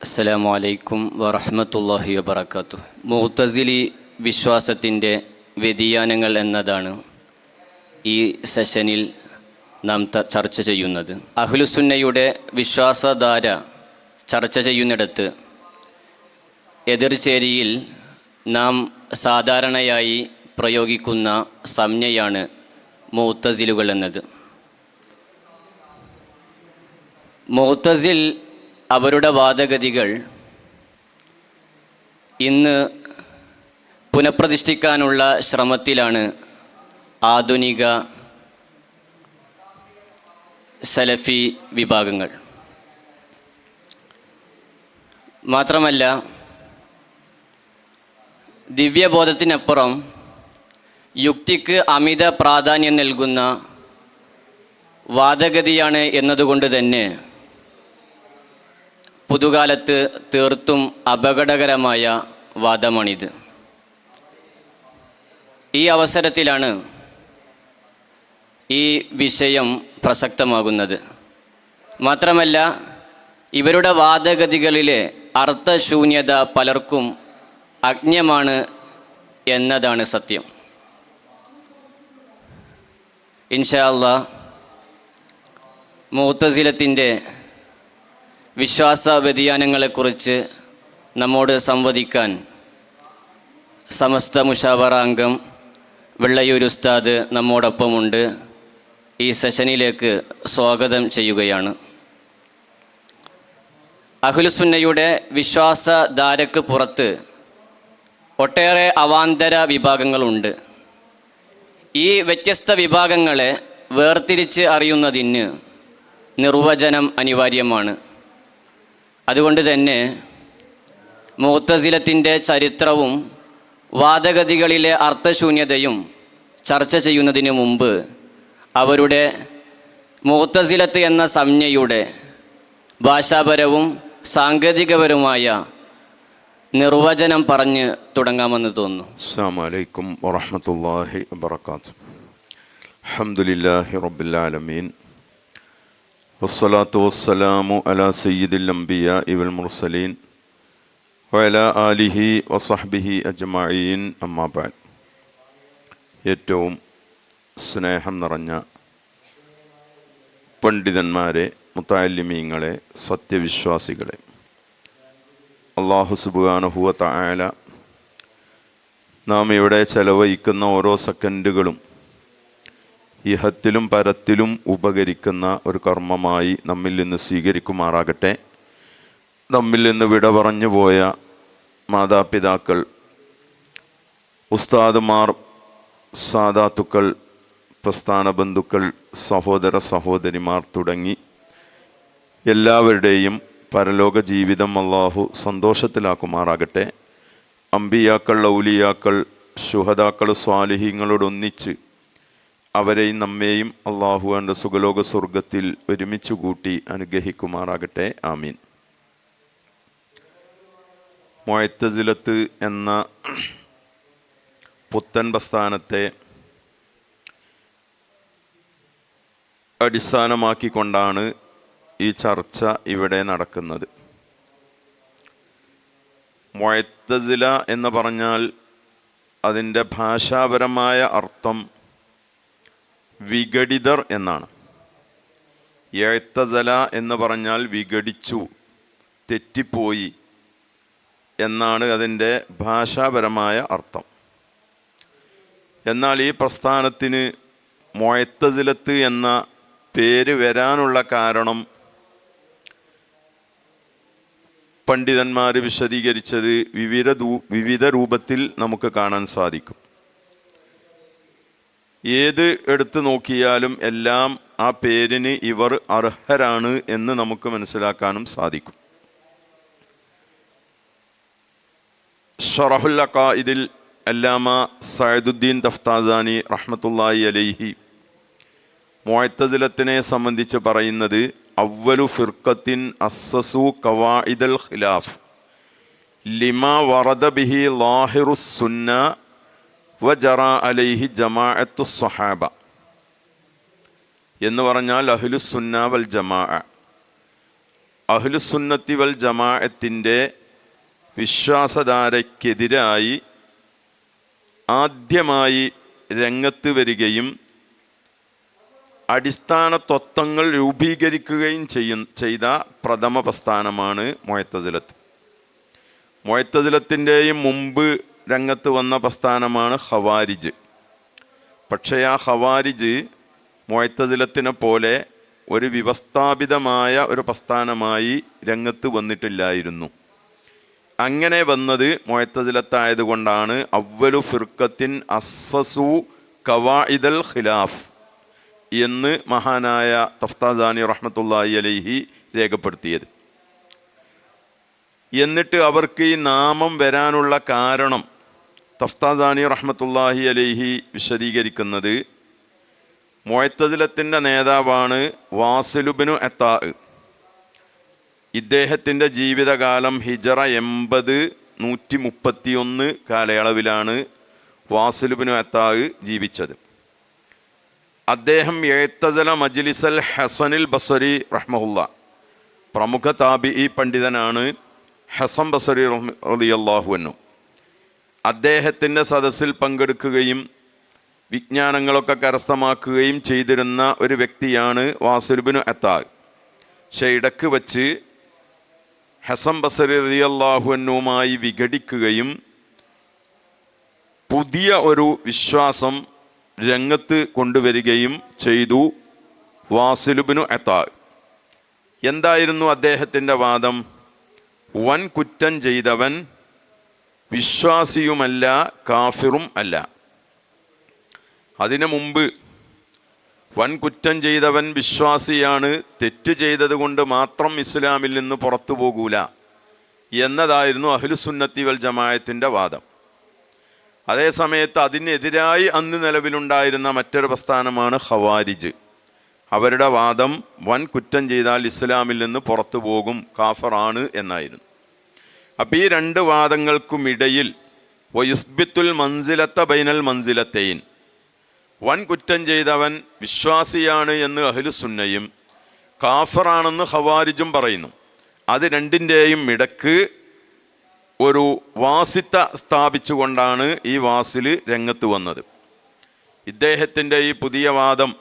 അസ്സലാമു അലൈക്കും വറഹ്മത്തുള്ളാഹി വബറകാതുഹു. മുഅ്തസിലി വിശ്വാസത്തിൻ്റെ വ്യതിയാനങ്ങൾ എന്നതാണ് ഈ സെഷനിൽ നാം ചർച്ച ചെയ്യുന്നത്. അഹ്ലുസുന്നയുടെ വിശ്വാസധാര ചർച്ച ചെയ്യുന്നിടത്ത് എതിർചേരിയിൽ നാം സാധാരണയായി പ്രയോഗിക്കുന്ന സംജ്ഞയാണ് മുഅ്തസിലുകൾ എന്നത്. മുഅ്തസിൽ അവരുടെ വാദഗതികൾ ഇന്ന് പുനഃപ്രതിഷ്ഠിക്കാനുള്ള ശ്രമത്തിലാണ് ആധുനിക സലഫി വിഭാഗങ്ങൾ. മാത്രമല്ല, ദിവ്യബോധത്തിനപ്പുറം യുക്തിക്ക് അമിത പ്രാധാന്യം നൽകുന്ന വാദഗതിയാണ് എന്നതുകൊണ്ട് തന്നെ പുതുകാലത്ത് തീർത്തും അപകടകരമായ വാദമാണിത്. ഈ അവസരത്തിലാണ് ഈ വിഷയം പ്രസക്തമാകുന്നത്. മാത്രമല്ല, ഇവരുടെ വാദഗതികളിലെ അർത്ഥശൂന്യത പലർക്കും അജ്ഞമാണ് എന്നതാണ് സത്യം. ഇൻഷാ അല്ലാഹ് മുഅ്തസിലത്തിൻ്റെ വിശ്വാസ വ്യതിയാനങ്ങളെക്കുറിച്ച് നമ്മോട് സംവദിക്കാൻ സമസ്ത മുശാവറ അംഗം വെള്ളയൂർ ഉസ്താദ് നമ്മോടൊപ്പമുണ്ട്. ഈ സെഷനിലേക്ക് സ്വാഗതം ചെയ്യുകയാണ്. അഹ്ലുസുന്നയുടെ വിശ്വാസധാരക്ക് പുറത്ത് ഒട്ടേറെ അവാന്തര വിഭാഗങ്ങളുണ്ട്. ഈ വ്യത്യസ്ത വിഭാഗങ്ങളെ വേർതിരിച്ച് അറിയുന്നതിന് നിർവചനം അനിവാര്യമാണ്. അതുകൊണ്ട് തന്നെ മുഅ്തസിലത്തിൻ്റെ ചരിത്രവും വാദഗതികളിലെ അർത്ഥശൂന്യതയും ചർച്ച ചെയ്യുന്നതിന് മുമ്പ് അവരുടെ മുഅ്തസിലത്ത് എന്ന സംജ്ഞയുടെ ഭാഷാപരവും സാങ്കേതികപരവുമായ നിർവചനം പറഞ്ഞ് തുടങ്ങാമെന്ന് തോന്നുന്നു. അസ്സലാമു അലൈക്കും വറഹ്മത്തുള്ളാഹി വബറകാതുഹു. അൽഹംദുലില്ലാഹി റബ്ബിൽ ആലമീൻ വസ്സലാത്തു വസ്സലാമു അലാ സയ്യിദിൽ അംബിയാഇ വൽ മുർസലീൻ വഅലാ ആലിഹി വസഹ്ബിഹി അജ്മഈൻ. അമ്മാ ബഅദ്. ഏറ്റവും സ്നേഹം നിറഞ്ഞ പണ്ഡിതന്മാരെ, മുതഅല്ലിമീങ്ങളെ, സത്യവിശ്വാസികളെ, അല്ലാഹു സുബ്ഹാനഹു വ തആല നാം ഇവിടെ ചെലവഴിക്കുന്ന ഓരോ സെക്കൻഡുകളും ഇഹത്തിലും പരത്തിലും ഉപകരിക്കുന്ന ഒരു കർമ്മമായി നമ്മിൽ നിന്ന് സ്വീകരിക്കുമാറാകട്ടെ. നമ്മിൽ നിന്ന് വിട പറഞ്ഞു പോയ മാതാപിതാക്കൾ, ഉസ്താദുമാർ, സാദാത്തുക്കൾ, പ്രസ്ഥാന ബന്ധുക്കൾ, സഹോദര സഹോദരിമാർ തുടങ്ങി എല്ലാവരുടെയും പരലോക ജീവിതം അല്ലാഹു സന്തോഷത്തിലാക്കുമാറാകട്ടെ. അമ്പിയാക്കൾ, ഔലിയാക്കൾ, ശുഹദാക്കൾ, സ്വാലിഹീങ്ങളോടൊന്നിച്ച് അവരെയും നമ്മെയും അള്ളാഹു അവൻ്റെ സുഖലോക സ്വർഗത്തിൽ ഒരുമിച്ച് കൂട്ടി അനുഗ്രഹിക്കുമാറാകട്ടെ. ആമീൻ. മുഅ്തസിലത്ത് എന്ന പുത്തൻ പ്രസ്ഥാനത്തെ അടിസ്ഥാനമാക്കിക്കൊണ്ടാണ് ഈ ചർച്ച ഇവിടെ നടക്കുന്നത്. മുഅ്തസില എന്ന് പറഞ്ഞാൽ അതിൻ്റെ ഭാഷാപരമായ അർത്ഥം വിഘടിതർ എന്നാണ്. ഇഅ്തസല എന്ന് പറഞ്ഞാൽ വിഘടിച്ചു, തെറ്റിപ്പോയി എന്നാണ് അതിൻ്റെ ഭാഷാപരമായ അർത്ഥം. എന്നാൽ ഈ പ്രസ്ഥാനത്തിന് മുഅ്തസിലത്ത് എന്ന പേര് വരാനുള്ള കാരണം പണ്ഡിതന്മാർ വിശദീകരിച്ചത് വിവിധ രൂപത്തിൽ നമുക്ക് കാണാൻ സാധിക്കും. ഏത് എടുത്തു നോക്കിയാലും എല്ലാം ആ പേരിന് ഇവർ അർഹരാണ് എന്ന് നമുക്ക് മനസ്സിലാക്കാനും സാധിക്കും. ശറഹുൽ അഖായിദിൽ അല്ലാമ സഅദുദ്ദീൻ തഫ്താസാനി റഹ്മത്തുള്ളാഹി അലൈഹി മുഅ്തസിലത്തിനെ സംബന്ധിച്ച് പറയുന്നത്, അവ്വലു ഫിർഖത്തിൻ അസ്സസു ഖവാഇദൽ ഖിലാഫ് ലിമാ വറദ ബിഹി ലാഹിറുസ് സുന്ന വജറ അലൈഹി ജമാഅത്തു സ്വഹാബ എന്ന് പറഞ്ഞാൽ അഹ്ലുസുന്ന വൽ ജമാഅ. അഹ്ലുസുന്നത്തി വൽ ജമാഅത്തിൻ്റെ വിശ്വാസധാരയ്ക്കെതിരായി ആദ്യമായി രംഗത്ത് വരികയും അടിസ്ഥാന തത്വങ്ങൾ രൂപീകരിക്കുകയും ചെയ്ത പ്രഥമ പ്രസ്ഥാനമാണ് മുഅ്തസിലത്ത്. മുഅ്തസിലത്തിൻ്റെയും മുമ്പ് രംഗത്ത് വന്ന പ്രസ്ഥാനമാണ് ഖവാരിജ്. പക്ഷേ ആ ഖവാരിജ് മുഅ്തസിലത്തിനെ പോലെ ഒരു വ്യവസ്ഥാപിതമായ ഒരു പ്രസ്ഥാനമായി രംഗത്ത് വന്നിട്ടില്ലായിരുന്നു. അങ്ങനെ വന്നത് മുഅ്തസിലത്തായതുകൊണ്ടാണ് അവ്വലു ഫിർഖത്തിൻ അസ്സസു ഖവാഇദൽ ഖിലാഫ് എന്ന് മഹാനായ തഫ്താസാനി റഹ്മത്തുള്ളാഹി അലൈഹി രേഖപ്പെടുത്തിയത്. എന്നിട്ട് അവർക്ക് ഈ നാമം വരാനുള്ള കാരണം തഫ്താസാനി റഹ്മത്തുള്ളാഹി അലൈഹി വിശദീകരിക്കുന്നത് മുഅ്തസിലത്തിൻ്റെ നേതാവാണ് വാസിലുബ്നു അത്താ. ഇദ്ദേഹത്തിൻ്റെ ജീവിതകാലം ഹിജറ 80-131 കാലയളവിലാണ് വാസിലുബ്നു അത്താ ജീവിച്ചത്. അദ്ദേഹം എഅ്തസല മജ്ലിസൽ ഹസനിൽ ബസ്രി റഹ്മഹുല്ല, പ്രമുഖ താബിഈ പണ്ഡിതനാണ് ഹസൻ ബസ്രി റളിയല്ലാഹു അൻഹു. അദ്ദേഹത്തിൻ്റെ സദസ്സിൽ പങ്കെടുക്കുകയും വിജ്ഞാനങ്ങളൊക്കെ കരസ്ഥമാക്കുകയും ചെയ്തിരുന്ന ഒരു വ്യക്തിയാണ് വാസിലുബ്നു അത്താ. പക്ഷേ ഇടക്ക് വച്ച് ഹസൻ ബസ്രി റളിയല്ലാഹു അൻഹുവുമായി വിഘടിക്കുകയും പുതിയ ഒരു വിശ്വാസം രംഗത്ത് കൊണ്ടുവരികയും ചെയ്തു വാസിലുബ്നു അത്താ. എന്തായിരുന്നു അദ്ദേഹത്തിൻ്റെ വാദം? വൻ കുറ്റം ചെയ്തവൻ വിശ്വാസിയുമല്ല, കാഫിറും അല്ല. അതിനു മുമ്പ് വൻ കുറ്റം ചെയ്തവൻ വിശ്വാസിയാണ്, തെറ്റ് ചെയ്തത് കൊണ്ട് മാത്രം ഇസ്ലാമിൽ നിന്ന് പുറത്തു പോകൂല എന്നതായിരുന്നു അഹ്ലുസുന്നത്തി വൽ ജമാഅത്തിൻ്റെ വാദം. അതേസമയത്ത് അതിനെതിരായി അന്ന് നിലവിലുണ്ടായിരുന്ന മറ്റൊരു പ്രസ്ഥാനമാണ് ഖവാരിജ്. അവരുടെ വാദം വൻ കുറ്റം ചെയ്താൽ ഇസ്ലാമിൽ നിന്ന് പുറത്തു പോകും, കാഫറാണ് എന്നായിരുന്നു. അപ്പം ഈ രണ്ട് വാദങ്ങൾക്കുമിടയിൽ വയുസ്ബിത്തുൽ മൻസിലത്ത ബൈനൽ മൻസിലത്തൈൻ, വൻ കുറ്റം ചെയ്തവൻ വിശ്വാസിയാണ് എന്ന് അഹ്ലുസുന്നയും കാഫറാണെന്ന് ഖവാരിജും പറയുന്നു. അത് രണ്ടിൻ്റെയും ഇടക്ക് ഒരു വാസിത്ത സ്ഥാപിച്ചുകൊണ്ടാണ് ഈ വാസില് രംഗത്ത് വന്നത്. ഇദ്ദേഹത്തിൻ്റെ ഈ പുതിയ വാദം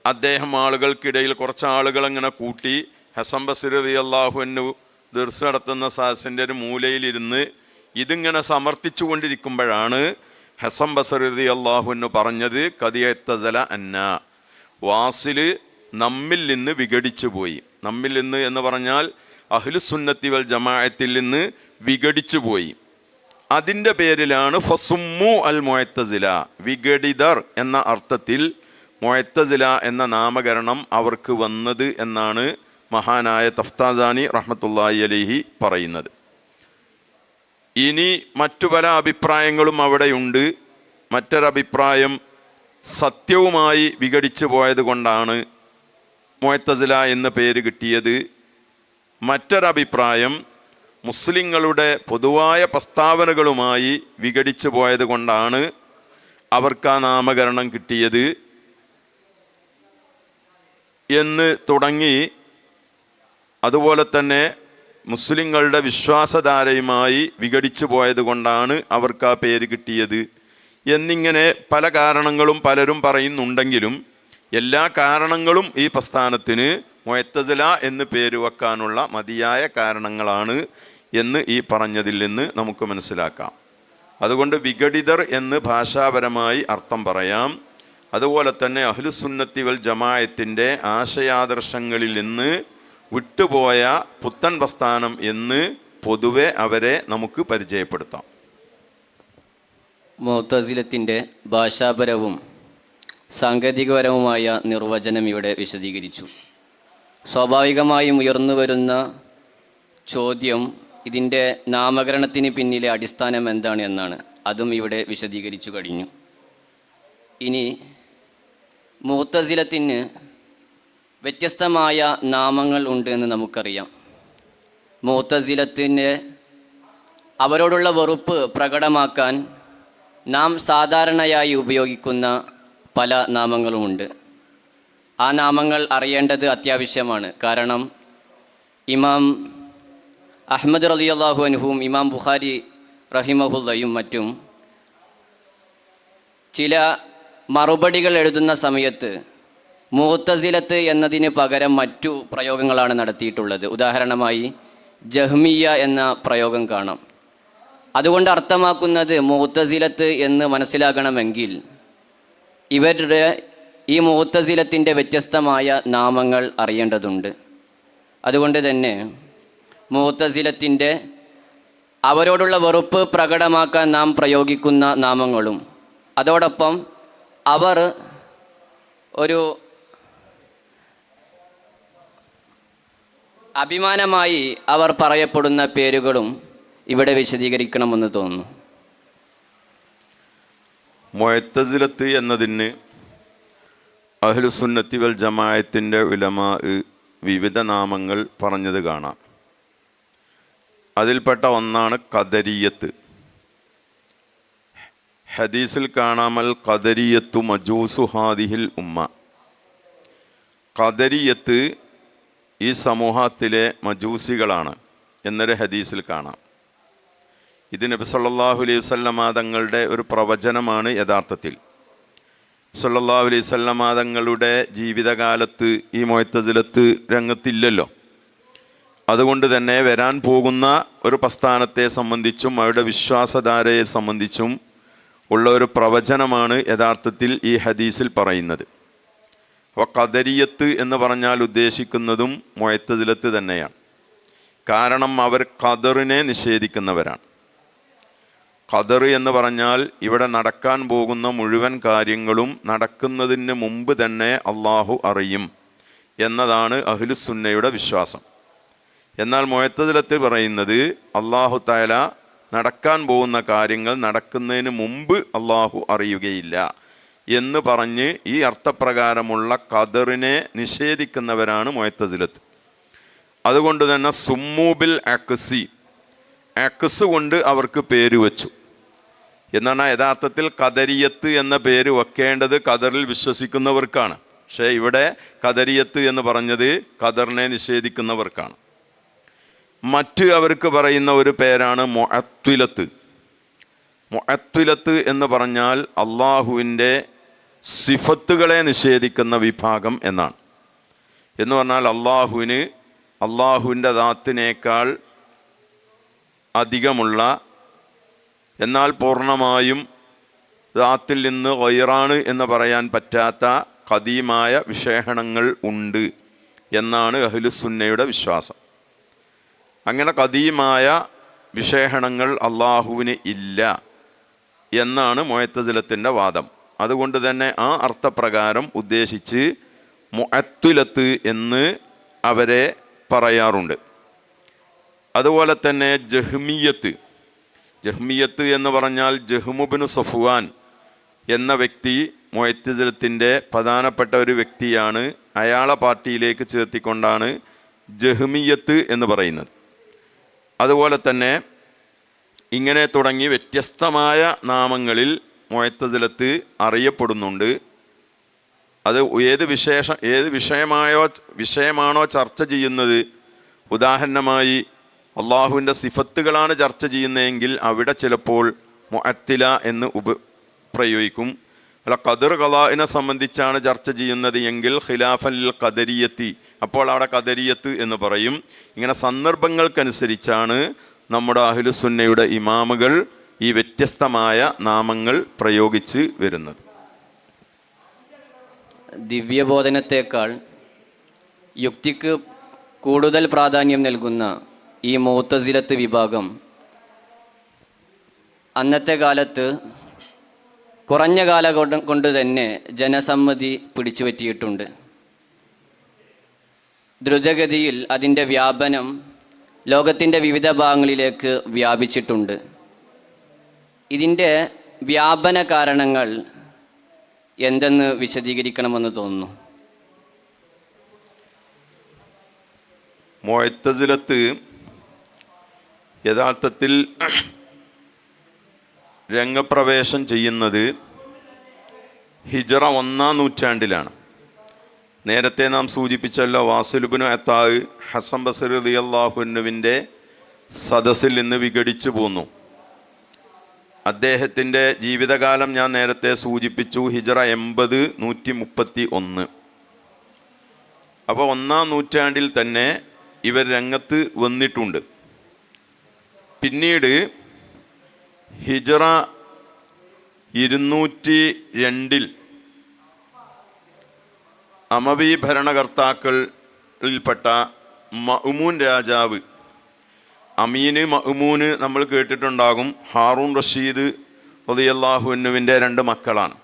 അദ്ദേഹം ആളുകൾക്കിടയിൽ കുറച്ച് ആളുകൾ അങ്ങനെ കൂട്ടി ഹസൻ ബസ്രി റളിയല്ലാഹു അൻഹു ദർസ് നടത്തുന്ന സദസ്സിൻ്റെ ഒരു മൂലയിലിരുന്ന് ഇതിങ്ങനെ സമർത്ഥിച്ചു കൊണ്ടിരിക്കുമ്പോഴാണ് ഹസൻ ബസ്രി റളിയല്ലാഹു അൻഹു പറഞ്ഞത് ഖദിയത്തസല അന്ന, വാസില് നമ്മിൽ നിന്ന് വിഘടിച്ചു പോയി. നമ്മിൽ നിന്ന് എന്ന് പറഞ്ഞാൽ അഹ്ലുസുന്നത്തി വൽ ജമാഅത്തിൽ നിന്ന് വിഘടിച്ചു പോയി. അതിൻ്റെ പേരിലാണ് ഫസുമ്മു അൽ മുഅ്തസില, വിഘടിതർ എന്ന അർത്ഥത്തിൽ മുഅ്തസില എന്ന നാമകരണം അവർക്ക് വന്നത് എന്നാണ് മഹാനായ തഫ്താസാനി റഹ്മത്തുള്ളാഹി അലൈഹി പറയുന്നത്. ഇനി മറ്റു പല അഭിപ്രായങ്ങളും അവിടെയുണ്ട്. മറ്റൊരഭിപ്രായം സത്യവുമായി വിഘടിച്ചു പോയത് കൊണ്ടാണ് മുഅ്തസില എന്ന പേര് കിട്ടിയത്. മറ്റൊരഭിപ്രായം മുസ്ലിങ്ങളുടെ പൊതുവായ പ്രസ്താവനകളുമായി വിഘടിച്ചു പോയത് കൊണ്ടാണ് അവർക്ക് ആ നാമകരണം കിട്ടിയത് എന്ന് തുടങ്ങി, അതുപോലെ തന്നെ മുസ്ലിങ്ങളുടെ വിശ്വാസധാരയുമായി വിഘടിച്ചു പോയത് കൊണ്ടാണ് അവർക്ക് ആ പേര് കിട്ടിയത് എന്നിങ്ങനെ പല കാരണങ്ങളും പലരും പറയുന്നുണ്ടെങ്കിലും എല്ലാ കാരണങ്ങളും ഈ പ്രസ്ഥാനത്തിന് മുഅ്തസില എന്ന് പേര് വെക്കാനുള്ള മതിയായ കാരണങ്ങളാണ് എന്ന് ഈ പറഞ്ഞതിൽ നിന്ന് നമുക്ക് മനസ്സിലാക്കാം. അതുകൊണ്ട് വിഘടിതർ എന്ന് ഭാഷാപരമായി അർത്ഥം പറയാം. അതുപോലെ തന്നെ അഹ്ലുസുന്നത്തി വൽ ജമാഅത്തിൻ്റെ ആശയാദർശങ്ങളിൽ നിന്ന് വിട്ടുപോയ പുത്തൻ പ്രസ്ഥാനം എന്ന് പൊതുവെ അവരെ നമുക്ക് പരിചയപ്പെടുത്താം. മുഅ്തസിലത്തിൻ്റെ ഭാഷാപരവും സാങ്കേതികപരവുമായ നിർവചനം ഇവിടെ വിശദീകരിച്ചു. സ്വാഭാവികമായും ഉയർന്നു വരുന്ന ചോദ്യം ഇതിൻ്റെ നാമകരണത്തിന് പിന്നിലെ അടിസ്ഥാനം എന്താണ് എന്നാണ്. അതും ഇവിടെ വിശദീകരിച്ചു കഴിഞ്ഞു. ഇനി മുഅ്തസിലത്തിന് വ്യത്യസ്തമായ നാമങ്ങൾ ഉണ്ട് എന്ന് നമുക്കറിയാം. മുഅ്തസിലത്തിൻ്റെ അവരോടുള്ള വെറുപ്പ് പ്രകടമാക്കാൻ നാം സാധാരണയായി ഉപയോഗിക്കുന്ന പല നാമങ്ങളുമുണ്ട്. ആ നാമങ്ങൾ അറിയേണ്ടത് അത്യാവശ്യമാണ്. കാരണം ഇമാം അഹ്മദ് റളിയല്ലാഹു അൻഹുവും ഇമാം ബുഖാരി റഹിമഹുല്ലയും മറ്റും ചില മറുപടികൾ എഴുതുന്ന സമയത്ത് മുഅ്തസിലത്ത് എന്നതിന് പകരം മറ്റു പ്രയോഗങ്ങളാണ് നടത്തിയിട്ടുള്ളത്. ഉദാഹരണമായി ജഹ്മിയ എന്ന പ്രയോഗം കാണാം. അതുകൊണ്ട് അർത്ഥമാക്കുന്നത് മുഅ്തസിലത്ത് എന്ന് മനസ്സിലാകണമെങ്കിൽ ഇവരുടെ ഈ മുഅ്തസിലത്തിൻ്റെ വ്യത്യസ്തമായ നാമങ്ങൾ അറിയേണ്ടതുണ്ട്. അതുകൊണ്ട് തന്നെ മുഅ്തസിലത്തിൻ്റെ അവരോടുള്ള വെറുപ്പ് പ്രകടമാക്കാൻ നാം പ്രയോഗിക്കുന്ന നാമങ്ങളും അതോടൊപ്പം അവർ ഒരു അഭിമാനമായി അവർ പറയപ്പെടുന്ന പേരുകളും ഇവിടെ വിശദീകരിക്കണമെന്ന് തോന്നുന്നു. മുഅ്തസിലത്ത് എന്നതിന് അഹ്ലുസുന്നത്തി വൽ ജമാഅത്തിൻ്റെ ഉലമാ വിവിധ നാമങ്ങൾ പറഞ്ഞത് കാണാം. അതിൽപ്പെട്ട ഒന്നാണ് ഖദരിയത്ത്. ഹദീസിൽ കാണാമൽ ഖദരിയത്തു മജൂസു ഹാദിഹിൽ ഉമ്മ. ഖദരിയത്ത് ഈ സമൂഹത്തിലെ മജൂസികളാണ് എന്നൊരു ഹദീസിൽ കാണാം. ഇത് നബി സല്ലല്ലാഹു അലൈഹി വസല്ലമ തങ്ങളുടെ ഒരു പ്രവചനമാണ്. യഥാർത്ഥത്തിൽ സല്ലല്ലാഹു അലൈഹി വസല്ലമ തങ്ങളുടെ ജീവിതകാലത്ത് ഈ മുഅ്തസിലത്ത് രംഗത്തില്ലല്ലോ. അതുകൊണ്ട് തന്നെ വരാൻ പോകുന്ന ഒരു പ്രസ്ഥാനത്തെ സംബന്ധിച്ചും അവരുടെ വിശ്വാസധാരയെ സംബന്ധിച്ചും ഉള്ള ഒരു പ്രവചനമാണ് യഥാർത്ഥത്തിൽ ഈ ഹദീസിൽ പറയുന്നത്. അപ്പോൾ ഖദരിയത്ത് എന്ന് പറഞ്ഞാൽ ഉദ്ദേശിക്കുന്നതും മുഅ്തസിലത്ത് തന്നെയാണ്. കാരണം അവർ ഖദറിനെ നിഷേധിക്കുന്നവരാണ്. ഖദർ എന്ന് പറഞ്ഞാൽ ഇവിടെ നടക്കാൻ പോകുന്ന മുഴുവൻ കാര്യങ്ങളും നടക്കുന്നതിന് മുമ്പ് തന്നെ അള്ളാഹു അറിയും എന്നതാണ് അഹ്ലുസുന്നയുടെ വിശ്വാസം. എന്നാൽ മുഅ്തസിലത്ത് പറയുന്നത് അള്ളാഹു തആല നടക്കാൻ പോകുന്ന കാര്യങ്ങൾ നടക്കുന്നതിന് മുമ്പ് അള്ളാഹു അറിയുകയില്ല എന്ന് പറഞ്ഞ് ഈ അർത്ഥപ്രകാരമുള്ള ഖദറിനെ നിഷേധിക്കുന്നവരാണ് മുഅ്തസിലത്ത്. അതുകൊണ്ട് തന്നെ സുമ്മൂബിൽ അക്സി, അക്സ് കൊണ്ട് അവർക്ക് പേര് വച്ചു എന്നാണ്. യഥാർത്ഥത്തിൽ ഖദരിയത്ത് എന്ന പേര് വെക്കേണ്ടത് ഖദറിൽ വിശ്വസിക്കുന്നവർക്കാണ്. പക്ഷേ ഇവിടെ ഖദരിയത്ത് എന്ന് പറഞ്ഞത് ഖദറിനെ നിഷേധിക്കുന്നവർക്കാണ്. മറ്റ് അവർക്ക് പറയുന്ന ഒരു പേരാണ് മുഅത്വിലത്ത്. മുഅത്വിലത്ത് എന്ന് പറഞ്ഞാൽ അള്ളാഹുവിൻ്റെ സിഫത്തുകളെ നിഷേധിക്കുന്ന വിഭാഗം എന്നാണ്. എന്ന് പറഞ്ഞാൽ അള്ളാഹുവിൻ്റെ ദാത്തിനേക്കാൾ അധികമുള്ള എന്നാൽ പൂർണ്ണമായും ദാത്തിൽ നിന്ന് ഗൈറാണ് എന്ന് പറയാൻ പറ്റാത്ത ഖദീമായ വിശേഷണങ്ങൾ ഉണ്ട് എന്നാണ് അഹ്ലുസുന്നയുടെ വിശ്വാസം. അങ്ങനെ ഖദീമായ വിശേഷണങ്ങൾ അള്ളാഹുവിന് ഇല്ല എന്നാണ് മുഅ്തസിലത്തിൻ്റെ വാദം. അതുകൊണ്ട് തന്നെ ആ അർത്ഥപ്രകാരം ഉദ്ദേശിച്ച് മുഅത്വിലത്ത് എന്ന് അവരെ പറയാറുണ്ട്. അതുപോലെ തന്നെ ജഹ്മിയത്ത് എന്ന് പറഞ്ഞാൽ ജഹ്മുബ്നു സഫ്വാൻ എന്ന വ്യക്തി മുഅ്തസിലത്തിൻ്റെ പ്രധാനപ്പെട്ട ഒരു വ്യക്തിയാണ്. അയാളെ പാർട്ടിയിലേക്ക് ചേർത്തിക്കൊണ്ടാണ് ജഹ്മിയത്ത് എന്ന് പറയുന്നത്. അതുപോലെ തന്നെ ഇങ്ങനെ തുടങ്ങി വ്യത്യസ്തമായ നാമങ്ങളിൽ മുഅ്തസിലത്ത് അറിയപ്പെടുന്നുണ്ട്. അത് ഏത് വിഷയമാണോ ചർച്ച ചെയ്യുന്നത്, ഉദാഹരണമായി അള്ളാഹുവിൻ്റെ സിഫത്തുകളാണ് ചർച്ച ചെയ്യുന്നതെങ്കിൽ അവിടെ ചിലപ്പോൾ മുഅത്തില എന്ന് പ്രയോഗിക്കും. അല്ല, ഖദർ ഖളാഇനെ സംബന്ധിച്ചാണ് ചർച്ച ചെയ്യുന്നത് എങ്കിൽ ഖിലാഫൻ ലിൽ ഖദരിയത്തി, അപ്പോൾ അവിടെ ഖദരിയത്ത് എന്ന് പറയും. ഇങ്ങനെ സന്ദർഭങ്ങൾക്കനുസരിച്ചാണ് നമ്മുടെ അഹ്ലുസുന്നയുടെ ഇമാമുകൾ ഈ വ്യത്യസ്തമായ നാമങ്ങൾ പ്രയോഗിച്ച് വരുന്നത്. ദിവ്യബോധനത്തേക്കാൾ യുക്തിക്ക് കൂടുതൽ പ്രാധാന്യം നൽകുന്ന ഈ മുഅ്തസിലത്ത് വിഭാഗം അന്നത്തെ കാലത്ത് കുറഞ്ഞ കാലം കൊണ്ട് തന്നെ ജനസമ്മതി പിടിച്ചുപറ്റിയിട്ടുണ്ട്. ദ്രുതഗതിയിൽ അതിൻ്റെ വ്യാപനം ലോകത്തിൻ്റെ വിവിധ ഭാഗങ്ങളിലേക്ക് വ്യാപിച്ചിട്ടുണ്ട്. ഇതിൻ്റെ വ്യാപന കാരണങ്ങൾ എന്തെന്ന് വിശദീകരിക്കണമെന്ന് തോന്നുന്നു. മുഅ്തസിലത്ത് യഥാർത്ഥത്തിൽ രംഗപ്രവേശം ചെയ്യുന്നത് ഹിജറ 1-ാം നൂറ്റാണ്ടിലാണ്. നേരത്തെ നാം സൂചിപ്പിച്ചല്ലോ, വാസുലുബ്നു അത്താ ഹസൻ ബസ്രി റളിയല്ലാഹു അൻഹുവിൻ്റെ സദസ്സിൽ നിന്ന് വിഘടിച്ചു പോന്നു. അദ്ദേഹത്തിൻ്റെ ജീവിതകാലം ഞാൻ നേരത്തെ സൂചിപ്പിച്ചു. ഹിജ്റ 80-131. അപ്പോൾ 1-ാം നൂറ്റാണ്ടിൽ തന്നെ ഇവർ രംഗത്ത് വന്നിട്ടുണ്ട്. പിന്നീട് ഹിജ്റ 202 അമവി ഭരണകർത്താക്കളിൽപ്പെട്ട മഅ്മൂൻ രാജാവ്, അമീന് മഅ്മൂന് നമ്മൾ കേട്ടിട്ടുണ്ടാകും. ഹാറൂൺ റഷീദ് റളിയല്ലാഹു അൻഹുവിൻ്റെ 2 മക്കളാണ്.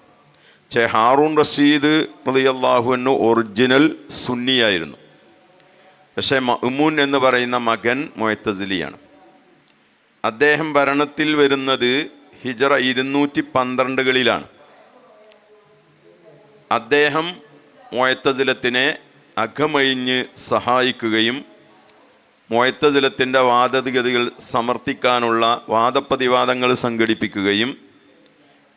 ഹാറൂൺ റഷീദ് റളിയല്ലാഹു അൻഹു ഒറിജിനൽ സുന്നിയായിരുന്നു. പക്ഷേ മഅ്മൂൻ എന്ന് പറയുന്ന മകൻ മുഅ്തസിലിയാണ്. അദ്ദേഹം ഭരണത്തിൽ വരുന്നത് ഹിജ്റ 212കളിലാണ്. അദ്ദേഹം മുഅ്തസിലത്തിനെ അകമഴിഞ്ഞ് സഹായിക്കുകയും മുഅ്തസിലത്തിൻ്റെ വാദഗതികൾ സമർത്ഥിക്കാനുള്ള വാദപ്രതിവാദങ്ങൾ സംഘടിപ്പിക്കുകയും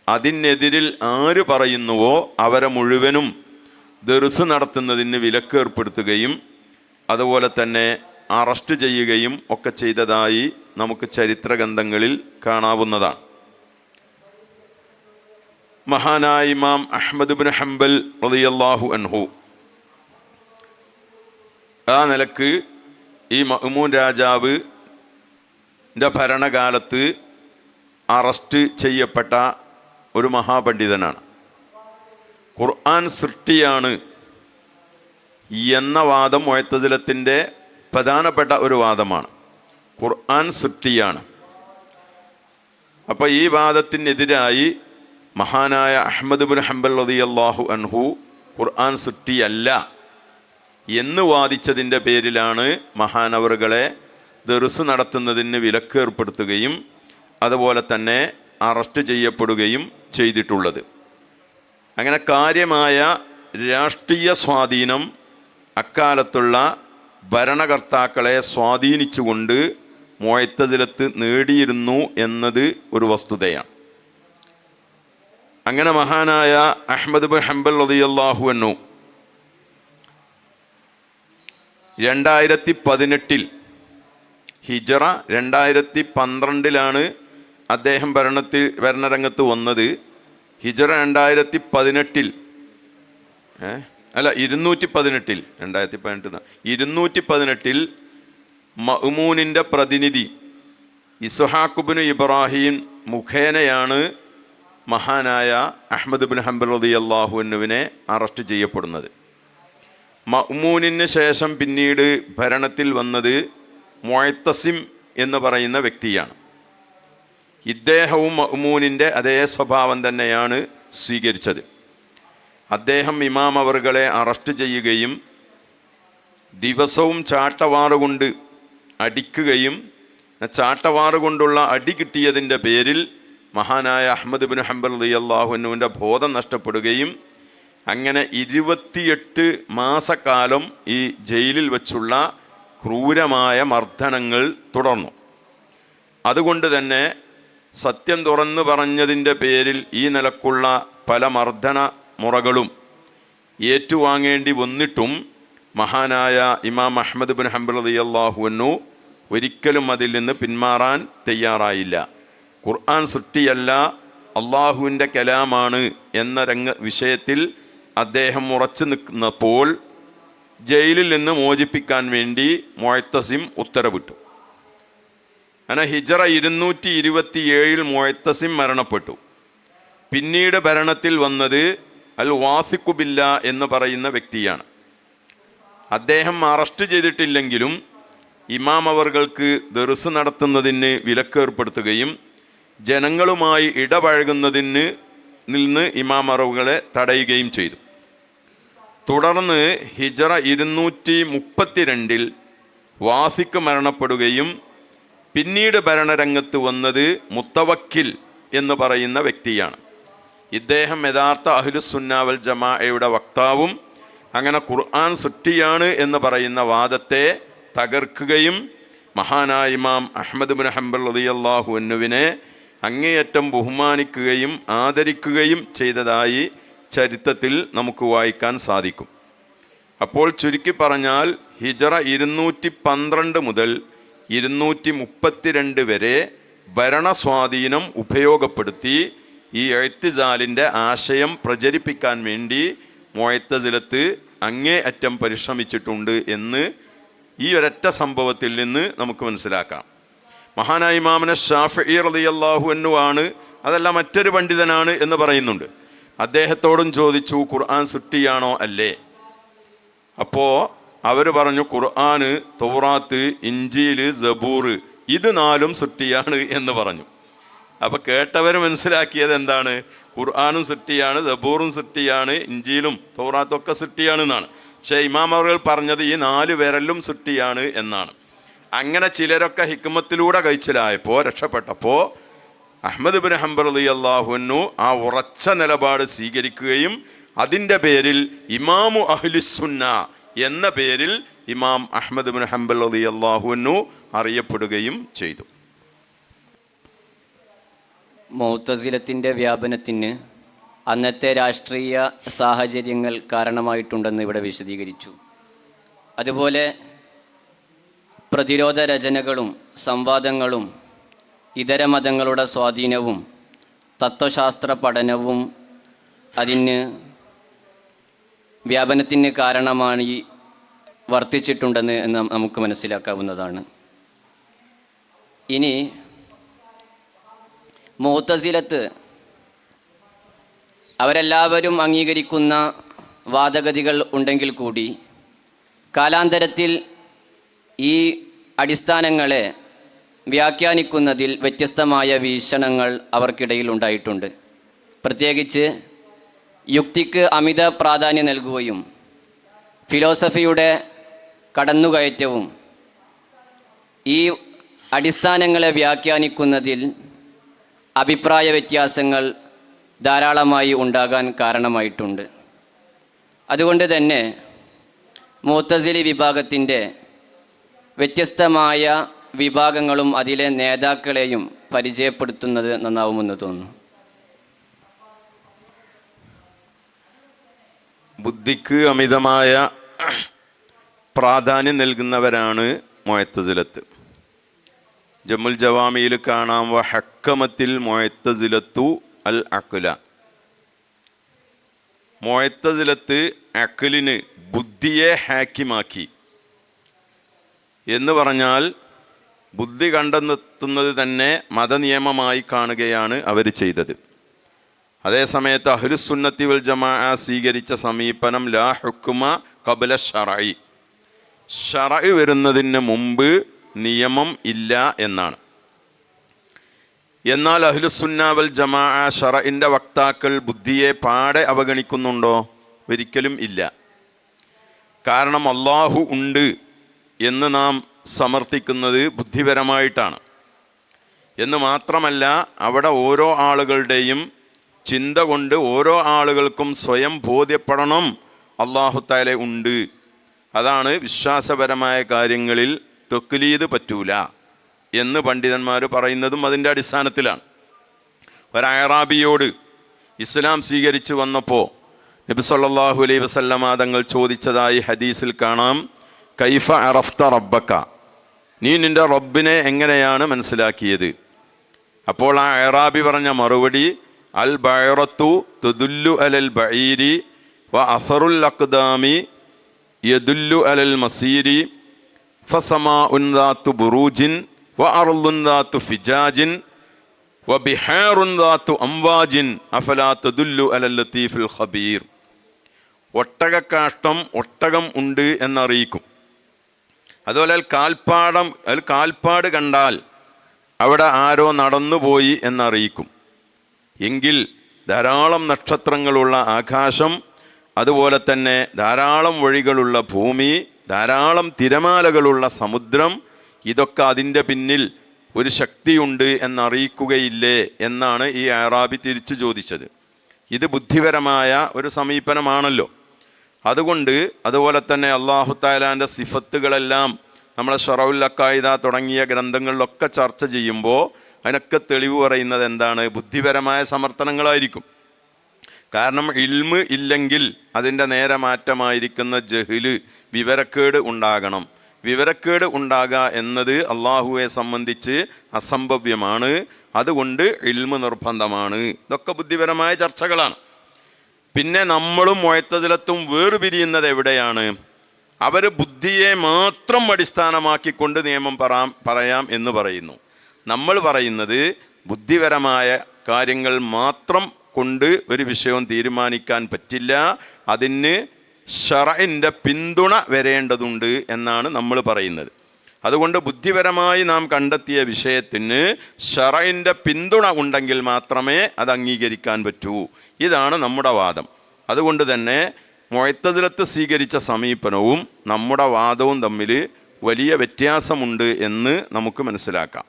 അതിനെതിരിൽ ആര് പറയുന്നുവോ അവരെ മുഴുവനും ദർസ് നടത്തുന്നതിന് വിലക്കേർപ്പെടുത്തുകയും അതുപോലെ തന്നെ അറസ്റ്റ് ചെയ്യുകയും ഒക്കെ ചെയ്തതായി നമുക്ക് ചരിത്രഗ്രന്ഥങ്ങളിൽ കാണാവുന്നതാണ്. മഹാനായ ഇമാം അഹ്മദ് ഇബ്നു ഹംബൽ റളിയല്ലാഹു അൻഹു ആ നിലക്ക് ഈ മഅ്മൂൻ രാജാവിൻ്റെ ഭരണകാലത്ത് അറസ്റ്റ് ചെയ്യപ്പെട്ട ഒരു മഹാപണ്ഡിതനാണ്. ഖുർആൻ സൃഷ്ടിയാണ് എന്ന വാദം മുഅ്തസിലത്തിൻ്റെ പ്രധാനപ്പെട്ട ഒരു വാദമാണ്. ഖുർആൻ സൃഷ്ടിയാണ്. അപ്പോൾ ഈ വാദത്തിനെതിരായി മഹാനായ അഹ്മദ് ഇബ്നു ഹംബൽ റളിയല്ലാഹു അൻഹു ഖുർആൻ സൃഷ്ടിയല്ല എന്ന് വാദിച്ചതിൻ്റെ പേരിലാണ് മഹാനവറുകളെ ദർസ് നടത്തുന്നതിന് വിലക്കേർപ്പെടുത്തുകയും അതുപോലെ തന്നെ അറസ്റ്റ് ചെയ്യപ്പെടുകയും ചെയ്തിട്ടുള്ളത്. അങ്ങനെ കാര്യമായ രാഷ്ട്രീയ സ്വാധീനം അക്കാലത്തുള്ള ഭരണകർത്താക്കളെ സ്വാധീനിച്ചുകൊണ്ട് മുഅ്തസിലത്ത് നേടിയിരുന്നു എന്നത് ഒരു വസ്തുതയാണ്. അങ്ങനെ മഹാനായ അഹ്മദ് ഇബ്നു ഹംബൽ റളിയല്ലാഹു അൻഹു 2018 ഹിജ്റ 2012 അദ്ദേഹം ഭരണരംഗത്ത് വന്നത്. ഹിജ്റ 2018 218 മഅ്മൂനിൻ്റെ പ്രതിനിധി ഇസ്ഹാഖ് ഇബ്നു ഇബ്രാഹിം മുഖേനയാണ് മഹാനായ അഹ്മദ് ഇബ്നു ഹംബൽ റളിയല്ലാഹു അൻഹുവിനെ അറസ്റ്റ് ചെയ്യപ്പെടുന്നത്. മഅ്മൂനിന് ശേഷം പിന്നീട് ഭരണത്തിൽ വന്നത് മുഅ്തസിം എന്ന് പറയുന്ന വ്യക്തിയാണ്. ഇദ്ദേഹവും മഅ്മൂനിൻ്റെ അതേ സ്വഭാവം തന്നെയാണ് സ്വീകരിച്ചത്. അദ്ദേഹം ഇമാം അവറുകളെ അറസ്റ്റ് ചെയ്യുകയും ദിവസവും ചാട്ടവാറുകൊണ്ട് അടിക്കുകയും ചാട്ടവാറുകൊണ്ടുള്ള അടി കിട്ടിയതിൻ്റെ പേരിൽ മഹാനായ അഹ്മദ് ഇബ്നു ഹംബൽ റളിയല്ലാഹു അൻഹുവിൻ്റെ ബോധം നഷ്ടപ്പെടുകയും അങ്ങനെ 28 മാസക്കാലം ഈ ജയിലിൽ വച്ചുള്ള ക്രൂരമായ മർദ്ദനങ്ങൾ തുടർന്നു. അതുകൊണ്ട് തന്നെ സത്യം തുറന്നു പറഞ്ഞതിൻ്റെ പേരിൽ ഈ നിലക്കുള്ള പല മർദ്ദന മുറകളും ഏറ്റുവാങ്ങേണ്ടി വന്നിട്ടും മഹാനായ ഇമാം അഹ്മദ് ഇബ്നു ഹംബൽ റളിയല്ലാഹു അൻഹു ഒരിക്കലും അതിൽ നിന്ന് പിന്മാറാൻ തയ്യാറായില്ല. ഖുർആൻ സൃഷ്ടിയല്ല, അള്ളാഹുവിൻ്റെ കലാമാണ് എന്ന വിഷയത്തിൽ അദ്ദേഹം ഉറച്ചു നിൽക്കുന്നപ്പോൾ ജയിലിൽ നിന്ന് മോചിപ്പിക്കാൻ വേണ്ടി മുഅ്തസിം ഉത്തരവിട്ടു. അങ്ങനെ ഹിജ്റ 227 മുഅ്തസിം മരണപ്പെട്ടു. പിന്നീട് ഭരണത്തിൽ വന്നത് അൽ വാസിഖു ബില്ലാ എന്ന് പറയുന്ന വ്യക്തിയാണ്. അദ്ദേഹം അറസ്റ്റ് ചെയ്തിട്ടില്ലെങ്കിലും ഇമാം അവർക്ക് ദർസ് നടത്തുന്നതിന് വിലക്കേർപ്പെടുത്തുകയും ജനങ്ങളുമായി ഇടപഴകുന്നതിന് നിന്ന് ഇമാം അവറുകളെ തടയുകയും ചെയ്തു. തുടർന്ന് ഹിജ്റ 232 വാസിഖ് മരണപ്പെടുകയും പിന്നീട് ഭരണരംഗത്ത് വന്നത് മുത്തവക്കിൽ എന്ന് പറയുന്ന വ്യക്തിയാണ്. ഇദ്ദേഹം യഥാർത്ഥ അഹ്ലുസുന്ന വൽ ജമാഅയുടെ വക്താവും അങ്ങനെ ഖുർആൻ സൃഷ്ടിയാണ് എന്ന് പറയുന്ന വാദത്തെ തകർക്കുകയും മഹാനായ ഇമാം അഹ്മദ് ഇബ്നു ഹംബൽ റളിയല്ലാഹു അൻഹുവിനെ അങ്ങേയറ്റം ബഹുമാനിക്കുകയും ആദരിക്കുകയും ചെയ്തതായി ചരിത്രത്തിൽ നമുക്ക് വായിക്കാൻ സാധിക്കും. അപ്പോൾ ചുരുക്കി പറഞ്ഞാൽ ഹിജറ 212 മുതൽ 232 വരെ ഭരണസ്വാധീനം ഉപയോഗപ്പെടുത്തി ഈ ഇഅ്തിസാലിൻ്റെ ആശയം പ്രചരിപ്പിക്കാൻ വേണ്ടി മുഅ്തസിലത്ത് അങ്ങേ അറ്റം പരിശ്രമിച്ചിട്ടുണ്ട് എന്ന് ഈ ഒരൊറ്റ സംഭവത്തിൽ നിന്ന് നമുക്ക് മനസ്സിലാക്കാം. മഹാനായ ഇമാമുന ശാഫിഈ റളിയല്ലാഹു അൻഹു ആണ്, അതല്ല മറ്റൊരു പണ്ഡിതനാണ് എന്ന് പറയുന്നുണ്ട്. അദ്ദേഹത്തോടും ചോദിച്ചു, ഖുർആൻ സൃഷ്ടിയാണോ അല്ലേ? അപ്പോൾ അവർ പറഞ്ഞു, ഖുർആന്, തൗറാത്ത്, ഇഞ്ചീല്, സബൂർ ഇത് 4 സൃഷ്ടിയാണ് എന്ന് പറഞ്ഞു. അപ്പോൾ കേട്ടവർ മനസ്സിലാക്കിയത് എന്താണ്? ഖുർആനും സൃഷ്ടിയാണ്, സബൂറും സൃഷ്ടിയാണ്, ഇഞ്ചീലും തൗറാത്തും ഒക്കെ സൃഷ്ടിയാണ് എന്നാണ്. പക്ഷേ ഇമാം അവറുകൾ പറഞ്ഞത് ഈ 4 വിരലും സൃഷ്ടിയാണ് എന്നാണ്. അങ്ങനെ ചിലരൊക്കെ ഹിക്മത്തിലൂടെ കഴിച്ചിലായപ്പോൾ, രക്ഷപ്പെട്ടപ്പോൾ അഹ്മദ് ഇബ്നു ഹംബൽ റളിയല്ലാഹു അൻഹു ആ ഉറച്ച നിലപാട് സ്വീകരിക്കുകയും അതിൻ്റെ പേരിൽ ഇമാമു അഹ്ലുസുന്ന എന്ന പേരിൽ ഇമാം അഹ്മദ് ഇബ്നു ഹംബൽ റളിയല്ലാഹു അൻഹു അറിയപ്പെടുകയും ചെയ്തു. മുഅ്തസിലത്തിൻ്റെ വ്യാപനത്തിന് അന്നത്തെ രാഷ്ട്രീയ സാഹചര്യങ്ങൾ കാരണമായിട്ടുണ്ടെന്ന് ഇവിടെ വിശദീകരിച്ചു. അതുപോലെ പ്രതിരോധ രചനകളും സംവാദങ്ങളും ഇതര മതങ്ങളുടെ സ്വാധീനവും തത്വശാസ്ത്ര പഠനവും അതിന് വ്യാപനത്തിന് കാരണമായി വർത്തിച്ചിട്ടുണ്ടെന്ന് നമുക്ക് മനസ്സിലാക്കാവുന്നതാണ്. ഇനി മുഅ്തസിലത്ത് അവരെല്ലാവരും അംഗീകരിക്കുന്ന വാദഗതികൾ ഉണ്ടെങ്കിൽ കൂടി കാലാന്തരത്തിൽ ഈ അടിസ്ഥാനങ്ങളെ വ്യാഖ്യാനിക്കുന്നതിൽ വ്യത്യസ്തമായ വീക്ഷണങ്ങൾ അവർക്കിടയിൽ ഉണ്ടായിട്ടുണ്ട്. പ്രത്യേകിച്ച് യുക്തിക്ക് അമിത പ്രാധാന്യം നൽകുകയും ഫിലോസഫിയുടെ കടന്നുകയറ്റവും ഈ അടിസ്ഥാനങ്ങളെ വ്യാഖ്യാനിക്കുന്നതിൽ അഭിപ്രായ വ്യത്യാസങ്ങൾ ധാരാളമായി ഉണ്ടാകാൻ കാരണമായിട്ടുണ്ട്. അതുകൊണ്ട് തന്നെ മുഅ്തസിലി വിഭാഗത്തിൻ്റെ വ്യത്യസ്തമായ വിഭാഗങ്ങളും അതിലെ നേതാക്കളെയും പരിചയപ്പെടുത്തുന്നത് നന്നാവുമെന്ന് തോന്നുന്നു. ബുദ്ധിക്ക് അമിതമായ പ്രാധാന്യം നൽകുന്നവരാണ് മുഅ്തസിലത്ത്. ജമുൽ ജവാമിയിൽ കാണാം, വഹക്കമത്തിൽ മുഅ്തസിലത്തു അൽ അഖ്ല. മുഅ്തസിലത്ത് അഖ്ലിന്, ബുദ്ധിയെ ഹാക്കിമാക്കി എന്ന് പറഞ്ഞാൽ ബുദ്ധി കണ്ടെത്തുന്നത് തന്നെ മതനിയമമായി കാണുകയാണ് അവർ ചെയ്തത്. അതേസമയത്ത് അഹ്ലുസുന്നത്തി വൽ ജമാഅ സ്വീകരിച്ച സമീപനം ലാ ഹുക്മ ഖബ്ല ശറഇ, ശറഇ വരുന്നതിന് മുമ്പ് നിയമം ഇല്ല എന്നാണ്. എന്നാൽ അഹ്ലുസുന്ന വൽ ജമാഅ ശറഇൻ്റെ വക്താക്കൾ ബുദ്ധിയെ പാടെ അവഗണിക്കുന്നുണ്ടോ? ഒരിക്കലും ഇല്ല. കാരണം അല്ലാഹു ഉണ്ട് എന്ന് നാം സമർത്ഥിക്കുന്നത് ബുദ്ധിപരമായിട്ടാണ്. എന്ന് മാത്രമല്ല, അവിടെ ഓരോ ആളുകളുടെയും ചിന്ത കൊണ്ട് ഓരോ ആളുകൾക്കും സ്വയം ബോധ്യപ്പെടണം അല്ലാഹു തആല ഉണ്ട്. അതാണ് വിശ്വാസപരമായ കാര്യങ്ങളിൽ തഖ്ലീദ് പറ്റൂല എന്ന് പണ്ഡിതന്മാർ പറയുന്നതും അതിൻ്റെ അടിസ്ഥാനത്തിലാണ്. ഒരു അഅറാബിയോട് ഇസ്ലാം സ്വീകരിച്ചു വന്നപ്പോൾ നബി സല്ലല്ലാഹു അലൈഹി വസല്ലമ തങ്ങൾ ചോദിച്ചതായി ഹദീസിൽ കാണാം, കൈഫ അറഫ്ത റബ്ബക, നീ നിൻ്റെ റബ്ബിനെ എങ്ങനെയാണ് മനസ്സിലാക്കിയത്? അപ്പോൾ ആ അഅറാബി പറഞ്ഞ മറുപടി, അൽ ബഅറത്തു തുദുല്ലു അലൽ ബഈരി വ അസറുൽ അഖ്ദാമി യദുല്ലു അലൽ മസീരി ഫസമാഉൻ ദാതു ബുറൂജിൻ വ അർളുൻ ദാതു ഫിജാജിൻ വ ബിഹാറുൻ ദാതു അംവാജിൻ അഫലാ തദുല്ലു അലൽ ലത്തീഫുൽ ഖബീർ. ഒട്ടകക്കാഷ്ടം ഒട്ടകം ഉണ്ട് എന്നറിയിക്കും. അതുപോലെ കാൽപ്പാട് കണ്ടാൽ അവിടെ ആരോ നടന്നുപോയി എന്നറിയിക്കും. എങ്കിൽ ധാരാളം നക്ഷത്രങ്ങളുള്ള ആകാശം, അതുപോലെ തന്നെ ധാരാളം വഴികളുള്ള ഭൂമി, ധാരാളം തിരമാലകളുള്ള സമുദ്രം, ഇതൊക്കെ അതിൻ്റെ പിന്നിൽ ഒരു ശക്തിയുണ്ട് എന്നറിയിക്കുകയില്ലേ എന്നാണ് ഈ അഅറാബി തിരിച്ചു ചോദിച്ചത്. ഇത് ബുദ്ധിപരമായ ഒരു സമീപനമാണല്ലോ. അതുകൊണ്ട് അതുപോലെ തന്നെ അല്ലാഹു തആലാൻ്റെ സിഫത്തുകളെല്ലാം നമ്മളെ ശറഉൽ അഖായിദ തുടങ്ങിയ ഗ്രന്ഥങ്ങളിലൊക്കെ ചർച്ച ചെയ്യുമ്പോൾ അതിനൊക്കെ തെളിവ് പറയുന്നത് എന്താണ്? ബുദ്ധിപരമായ സമർത്ഥനങ്ങളായിരിക്കും. കാരണം ഇൽമ് ഇല്ലെങ്കിൽ അതിൻ്റെ നേരെ മാറ്റമായിരിക്കുന്ന ജഹ്ല്, വിവരക്കേട് ഉണ്ടാകണം. വിവരക്കേട് ഉണ്ടാകുക എന്നത് അള്ളാഹുവെ സംബന്ധിച്ച് അസംഭവ്യമാണ്. അതുകൊണ്ട് ഇൽമ് നിർബന്ധമാണ്. ഇതൊക്കെ ബുദ്ധിപരമായ ചർച്ചകളാണ്. പിന്നെ നമ്മളും മുഅ്തസിലത്തും വേർപിരിയുന്നത് എവിടെയാണ്? അവർ ബുദ്ധിയെ മാത്രം അടിസ്ഥാനമാക്കിക്കൊണ്ട് നിയമം പറയാം എന്ന് പറയുന്നു. നമ്മൾ പറയുന്നത് ബുദ്ധിപരമായ കാര്യങ്ങൾ മാത്രം കൊണ്ട് ഒരു വിഷയവും തീരുമാനിക്കാൻ പറ്റില്ല, അതിന് ശറഇൻ്റെ പിന്തുണ വരേണ്ടതുണ്ട് എന്നാണ് നമ്മൾ പറയുന്നത്. അതുകൊണ്ട് ബുദ്ധിപരമായി നാം കണ്ടെത്തിയ വിഷയത്തിന് ശറഇൻ്റെ പിന്തുണ ഉണ്ടെങ്കിൽ മാത്രമേ അത് അംഗീകരിക്കാൻ പറ്റൂ. ഇതാണ് നമ്മുടെ വാദം. അതുകൊണ്ട് തന്നെ മുഅ്തസിലത്ത് സ്വീകരിച്ച സമീപനവും നമ്മുടെ വാദവും തമ്മിൽ വലിയ വ്യത്യാസമുണ്ട് എന്ന് നമുക്ക് മനസ്സിലാക്കാം.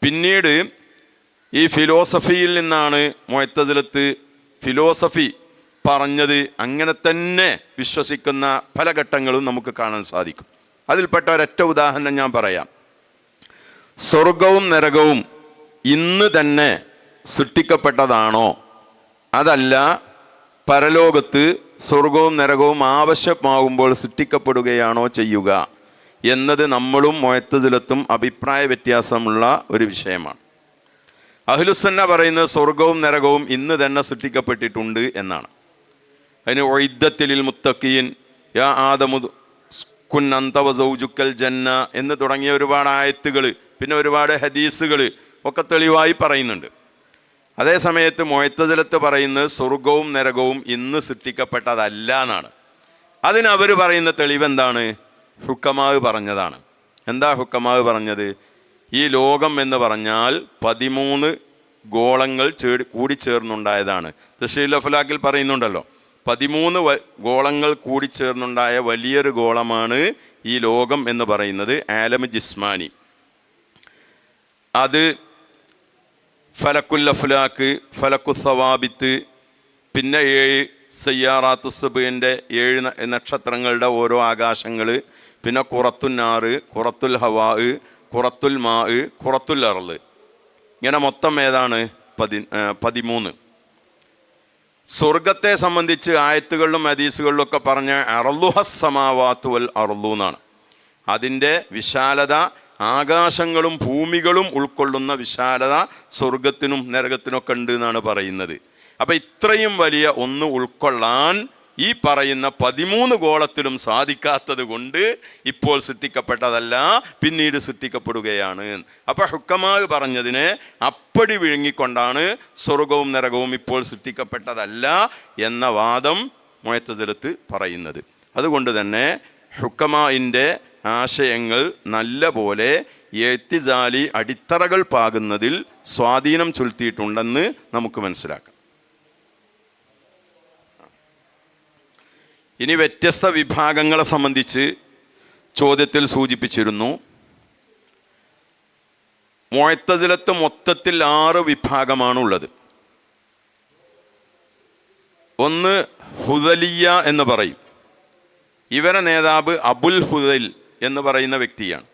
പിന്നീട് ഈ ഫിലോസഫിയിൽ നിന്നാണ് മുഅ്തസിലത്ത് ഫിലോസഫി പറഞ്ഞത് അങ്ങനെ തന്നെ വിശ്വസിക്കുന്ന പല ഘട്ടങ്ങളും നമുക്ക് കാണാൻ സാധിക്കും. അതിൽപ്പെട്ട ഒരൊറ്റ ഉദാഹരണം ഞാൻ പറയാം. സ്വർഗവും നരകവും ഇന്ന് തന്നെ സൃഷ്ടിക്കപ്പെട്ടതാണോ, അതല്ല പരലോകത്ത് സ്വർഗവും നരകവും ആവശ്യമാകുമ്പോൾ സൃഷ്ടിക്കപ്പെടുകയാണോ ചെയ്യുക എന്നത് നമ്മളും മുഅ്തസിലത്തും അഭിപ്രായ വ്യത്യാസമുള്ള ഒരു വിഷയമാണ്. അഹ്ലുസുന്ന പറയുന്നത് സ്വർഗവും നരകവും ഇന്ന് തന്നെ സൃഷ്ടിക്കപ്പെട്ടിട്ടുണ്ട് എന്നാണ്. അതിന് ഉഇദ്ദത്തിൽ മുത്തഖീൻ, യാ ആദമു കുൻ അന്ത വസൗജുക്കൽ ജന്ന എന്ന് തുടങ്ങിയ ഒരുപാട് ആയത്തുകൾ, പിന്നെ ഒരുപാട് ഹദീസുകൾ ഒക്കെ തെളിവായി പറയുന്നുണ്ട്. അതേ സമയത്ത് മുഅ്തസിലത്ത് പറയുന്നത് സ്വർഗവും നരകവും ഇന്ന് സൃഷ്ടിക്കപ്പെട്ടതല്ല എന്നാണ്. അതിന് അവർ പറയുന്ന തെളിവ് എന്താണ്? ഹുക്കമാവ് പറഞ്ഞതാണ്. എന്താ ഹുക്കമാവ് പറഞ്ഞത്? ഈ ലോകം എന്ന് പറഞ്ഞാൽ 13 ഗോളങ്ങൾ കൂടിച്ചേർന്നുണ്ടായതാണ്. തശ്രീൽ അഫ്ലാക്കിൽ പറയുന്നുണ്ടല്ലോ, 13 ഗോളങ്ങൾ കൂടിച്ചേർന്നുണ്ടായ വലിയൊരു ഗോളമാണ് ഈ ലോകം എന്ന് പറയുന്നത്, ആലം ജിസ്മാനി. അത് ഫലക്കുൽ അഫ്ലാക്ക്, ഫലക്കു സവാബിത്ത്, പിന്നെ 7 സയ്യാറാത്തു സബിൻ്റെ 7 നക്ഷത്രങ്ങളുടെ ഓരോ ആകാശങ്ങൾ, പിന്നെ ഖുറത്തുന്നാറ്, ഖുറത്തുൽ ഹവാ, ഖുറത്തുൽ മാ, ഖുറത്തുൽ അർള്. ഇങ്ങനെ മൊത്തം ഏതാണ്? 13. സ്വർഗത്തെ സംബന്ധിച്ച് ആയത്തുകളിലും ഹദീസുകളിലും ഒക്കെ പറഞ്ഞ അർളുഹസ്സമാവാത്തു വൽ അർളു എന്നാണ്. അതിൻ്റെ വിശാലത ആകാശങ്ങളും ഭൂമികളും ഉൾക്കൊള്ളുന്ന വിശാലത സ്വർഗത്തിനും നരകത്തിനൊക്കെ ഉണ്ട് എന്നാണ് പറയുന്നത്. അപ്പം ഇത്രയും വലിയ ഒന്ന് ഉൾക്കൊള്ളാൻ ഈ പറയുന്ന 13 ഗോളത്തിലും സാധിക്കാത്തത് കൊണ്ട് ഇപ്പോൾ സൃഷ്ടിക്കപ്പെട്ടതല്ല, പിന്നീട് സൃഷ്ടിക്കപ്പെടുകയാണ്. അപ്പോൾ ഹുക്കമാവ് പറഞ്ഞതിനെ അപ്പടി വിഴുങ്ങിക്കൊണ്ടാണ് സ്വർഗവും നരകവും ഇപ്പോൾ സൃഷ്ടിക്കപ്പെട്ടതല്ല എന്ന വാദം മുഅ്തസിലത്ത് പറയുന്നത്. അതുകൊണ്ട് തന്നെ ഹുക്കമാഇൻ്റെ ആശയങ്ങൾ നല്ല പോലെ എത്തിസാലി അടിത്തറകൾ പാകുന്നതിൽ സ്വാധീനം ചെലുത്തിയിട്ടുണ്ടെന്ന് നമുക്ക് മനസ്സിലാക്കാം. ഇനി വ്യത്യസ്ത വിഭാഗങ്ങളെ സംബന്ധിച്ച് ചോദ്യത്തിൽ സൂചിപ്പിച്ചിരുന്നു. മുഅ്തസിലത്ത് മൊത്തത്തിൽ 6 വിഭാഗമാണുള്ളത്. ഒന്ന് ഹുദലിയ എന്ന് പറയും. ഇവരെ നേതാവ് അബുൽ ഹുദൽ എന്ന് പറയുന്ന വ്യക്തിയാണ്.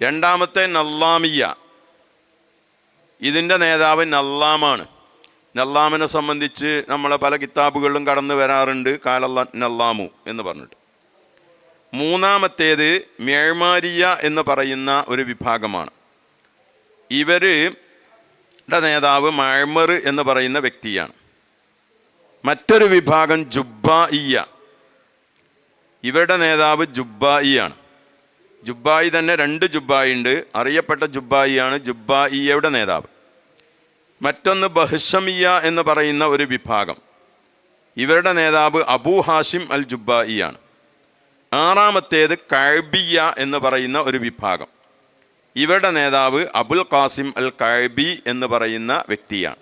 രണ്ടാമത്തെ നല്ലാമിയ, ഇതിൻ്റെ നേതാവ് നല്ലാമാണ്. നല്ലാമിനെ സംബന്ധിച്ച് നമ്മളെ പല കിതാബുകളിലും കടന്നു വരാറുണ്ട്, കാലല്ല നല്ലാമു എന്ന് പറഞ്ഞിട്ട്. മൂന്നാമത്തേത് മെഴ്മാരിയ എന്ന് പറയുന്ന ഒരു വിഭാഗമാണ്. ഇവരുടെ നേതാവ് മഅ്മർ എന്ന് പറയുന്ന വ്യക്തിയാണ്. മറ്റൊരു വിഭാഗം ജുബ്ബായിയ, ഇവരുടെ നേതാവ് ജുബ്ബായിയാണ്. ജുബ്ബായി തന്നെ 2 ജുബ്ബായി ഉണ്ട്. അറിയപ്പെട്ട ജുബ്ബായിയാണ് ജുബ്ബായിയുടെ നേതാവ്. മറ്റൊന്ന് ബഹ്ഷമിയ എന്ന് പറയുന്ന ഒരു വിഭാഗം, ഇവരുടെ നേതാവ് അബൂ ഹാഷിം അൽ ജുബ്ബായിയാണ്. ആറാമത്തേത് കഅബിയ എന്ന് പറയുന്ന ഒരു വിഭാഗം, ഇവരുടെ നേതാവ് അബുൽ ഖാസിം അൽ കഅബി എന്ന് പറയുന്ന വ്യക്തിയാണ്.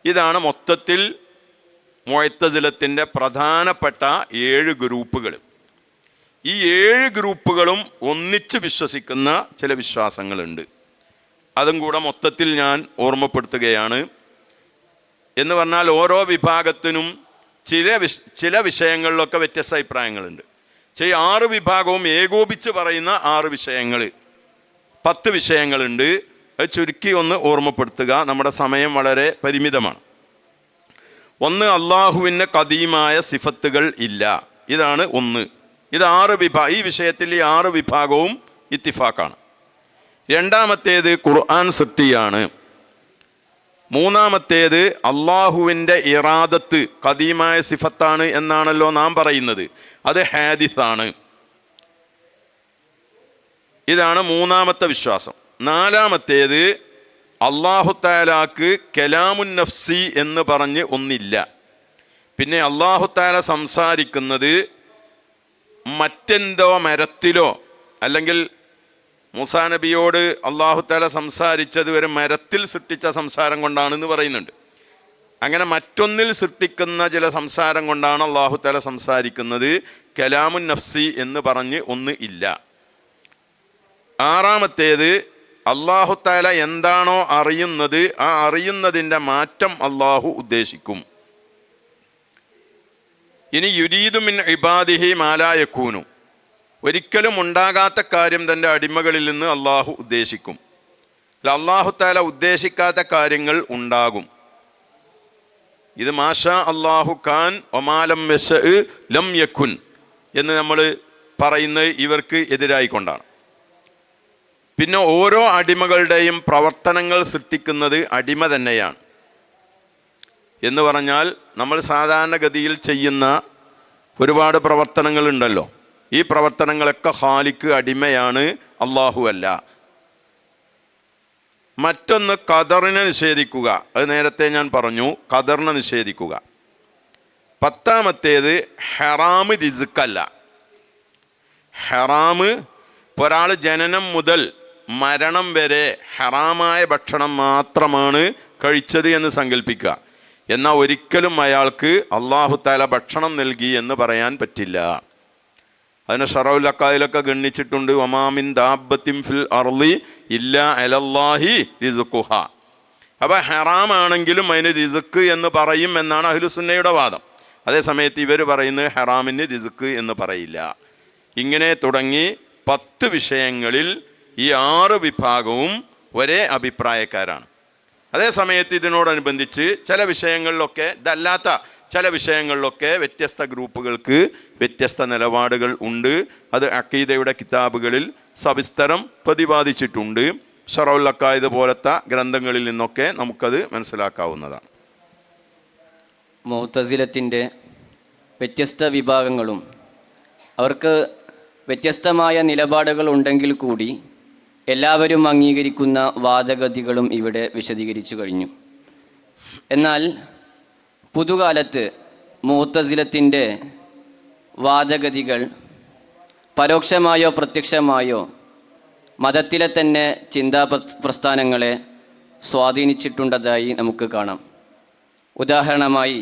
ഇതാണ് മൊത്തത്തിൽ മുഅ്തസിലത്തിൻ്റെ പ്രധാനപ്പെട്ട 7 ഗ്രൂപ്പുകൾ. ഈ 7 ഗ്രൂപ്പുകളും ഒന്നിച്ച് വിശ്വസിക്കുന്ന ചില വിശ്വാസങ്ങളുണ്ട്. അതും കൂടെ മൊത്തത്തിൽ ഞാൻ ഓർമ്മപ്പെടുത്തുകയാണ്. എന്ന് പറഞ്ഞാൽ ഓരോ വിഭാഗത്തിനും ചില വിഷയങ്ങളിലൊക്കെ വ്യത്യസ്ത അഭിപ്രായങ്ങളുണ്ട്. 6 വിഭാഗവും ഏകോപിച്ച് പറയുന്ന 6 വിഷയങ്ങൾ, 10 വിഷയങ്ങളുണ്ട്. അത് ചുരുക്കി ഒന്ന് ഓർമ്മപ്പെടുത്തുക, നമ്മുടെ സമയം വളരെ പരിമിതമാണ്. ഒന്ന്, അള്ളാഹുവിന് ഖദീമായ സിഫത്തുകൾ ഇല്ല. ഇതാണ് ഒന്ന്. ഇത് ഈ വിഷയത്തിൽ ഈ 6 വിഭാഗവും ഇത്തിഫാക്കാണ്. രണ്ടാമത്തേത് ഖുർആൻ സൃഷ്ടിയാണ്. മൂന്നാമത്തേത് അള്ളാഹുവിൻ്റെ ഇറാദത്ത് ഖദീമായ സിഫത്താണ് എന്നാണല്ലോ നാം പറയുന്നത്, അത് ഹാദിസാണ്. ഇതാണ് മൂന്നാമത്തെ വിശ്വാസം. നാലാമത്തേത് അള്ളാഹു തആലാക്ക് കലാമുൻ നഫ്സി എന്ന് പറഞ്ഞ് ഒന്നില്ല. പിന്നെ അള്ളാഹു തആല സംസാരിക്കുന്നത് മറ്റെന്തോ മരത്തിലോ, അല്ലെങ്കിൽ മൂസാ നബിയോട് അള്ളാഹു തആല സംസാരിച്ചത് ഒരു മരത്തിൽ സൃഷ്ടിച്ച സംസാരം കൊണ്ടാണെന്ന് പറയുന്നുണ്ട്. അങ്ങനെ മറ്റൊന്നിൽ സൃഷ്ടിക്കുന്ന ചില സംസാരം കൊണ്ടാണ് അള്ളാഹു തആല സംസാരിക്കുന്നത്. കലാമുൻ നഫ്സി എന്ന് പറഞ്ഞ് ഒന്ന് ഇല്ല. ആറാമത്തേത് അള്ളാഹു തആല എന്താണോ അറിയുന്നത് ആ അറിയുന്നതിൻ്റെ മാറ്റം അള്ളാഹു ഉദ്ദേശിക്കും. ഇനി യുരീദു മിൻ ഇബാദിഹി മാ ലാ യകൂനു, ഒരിക്കലും ഉണ്ടാകാത്ത കാര്യം തൻ്റെ അടിമകളിൽ നിന്ന് അള്ളാഹു ഉദ്ദേശിക്കും. അള്ളാഹു തആല ഉദ്ദേശിക്കാത്ത കാര്യങ്ങൾ ഉണ്ടാകും. ഇത് മാഷാ അള്ളാഹു ഖാൻ ഒമാലം ലം യക്കുൻ എന്ന് നമ്മൾ പറയുന്നത് ഇവർക്ക് എതിരായിക്കൊണ്ടാണ്. പിന്നെ ഓരോ അടിമകളുടെയും പ്രവർത്തനങ്ങൾ സൃഷ്ടിക്കുന്നത് അടിമ തന്നെയാണ്. എന്ന് പറഞ്ഞാൽ നമ്മൾ സാധാരണഗതിയിൽ ചെയ്യുന്ന ഒരുപാട് പ്രവർത്തനങ്ങളുണ്ടല്ലോ, ഈ പ്രവർത്തനങ്ങളൊക്കെ ഖാലിക്ക് അടിമയാണ്, അള്ളാഹു അല്ല. മറ്റൊന്ന് ഖദറിനെ നിഷേധിക്കുക. അത് നേരത്തെ ഞാൻ പറഞ്ഞു, ഖദറിനെ നിഷേധിക്കുക. 10ാമത്തേത് ഹറാമ് റിസ്ക്കല്ല. ഹറാമ് ഒരാൾ ജനനം മുതൽ മരണം വരെ ഹറാമായ ഭക്ഷണം മാത്രമാണ് കഴിച്ചത് എന്ന് സങ്കല്പിക്കുക. എന്നാൽ ഒരിക്കലും അയാൾക്ക് അള്ളാഹു തആല ഭക്ഷണം നൽകി എന്ന് പറയാൻ പറ്റില്ല. അതിനെ ഷറഉൽ അഖായിലൊക്കെ ഗണ്ണിച്ചിട്ടുണ്ട്. വമാമിൻ ദാബത്തിൻ ഫിൽ അർളി ഇല്ലാ അലല്ലാഹി റിസ്ഖുഹ. അപ്പോൾ ഹറാമാണെങ്കിലും അതിന് റിസ്ക് എന്ന് പറയും എന്നാണ് അഹ്ലുസുന്നയുടെ വാദം. അതേസമയത്ത് ഇവർ പറയുന്നത് ഹറാമിന് റിസ്ക് എന്ന് പറയില്ല. ഇങ്ങനെ തുടങ്ങി 10 വിഷയങ്ങളിൽ ഈ 6 വിഭാഗവും ഒരേ അഭിപ്രായക്കാരാണ്. അതേസമയത്ത് ഇതിനോടനുബന്ധിച്ച് ചില വിഷയങ്ങളിലൊക്കെ, ഇതല്ലാത്ത ചില വിഷയങ്ങളിലൊക്കെ വ്യത്യസ്ത ഗ്രൂപ്പുകൾക്ക് വ്യത്യസ്ത നിലപാടുകൾ ഉണ്ട്. അത് അഖീദയുടെ കിതാബുകളിൽ സവിസ്തരം പ്രതിപാദിച്ചിട്ടുണ്ട്. ഷറഉൽ അഖായിദ് പോലത്തെ ഗ്രന്ഥങ്ങളിൽ നിന്നൊക്കെ നമുക്കത് മനസ്സിലാക്കാവുന്നതാണ്. മുഅ്തസിലത്തിൻ്റെ വ്യത്യസ്ത വിഭാഗങ്ങളും അവർക്ക് വ്യത്യസ്തമായ നിലപാടുകൾ ഉണ്ടെങ്കിൽ കൂടി എല്ലാവരും അംഗീകരിക്കുന്ന വാദഗതികളും ഇവിടെ വിശദീകരിച്ചു കഴിഞ്ഞു. എന്നാൽ പുതുകാലത്ത് മുഅ്തസിലത്തിൻ്റെ വാദഗതികൾ പരോക്ഷമായോ പ്രത്യക്ഷമായോ മതത്തിലെ തന്നെ ചിന്താ പ്രസ്ഥാനങ്ങളെ സ്വാധീനിച്ചിട്ടുണ്ടതായി നമുക്ക് കാണാം. ഉദാഹരണമായി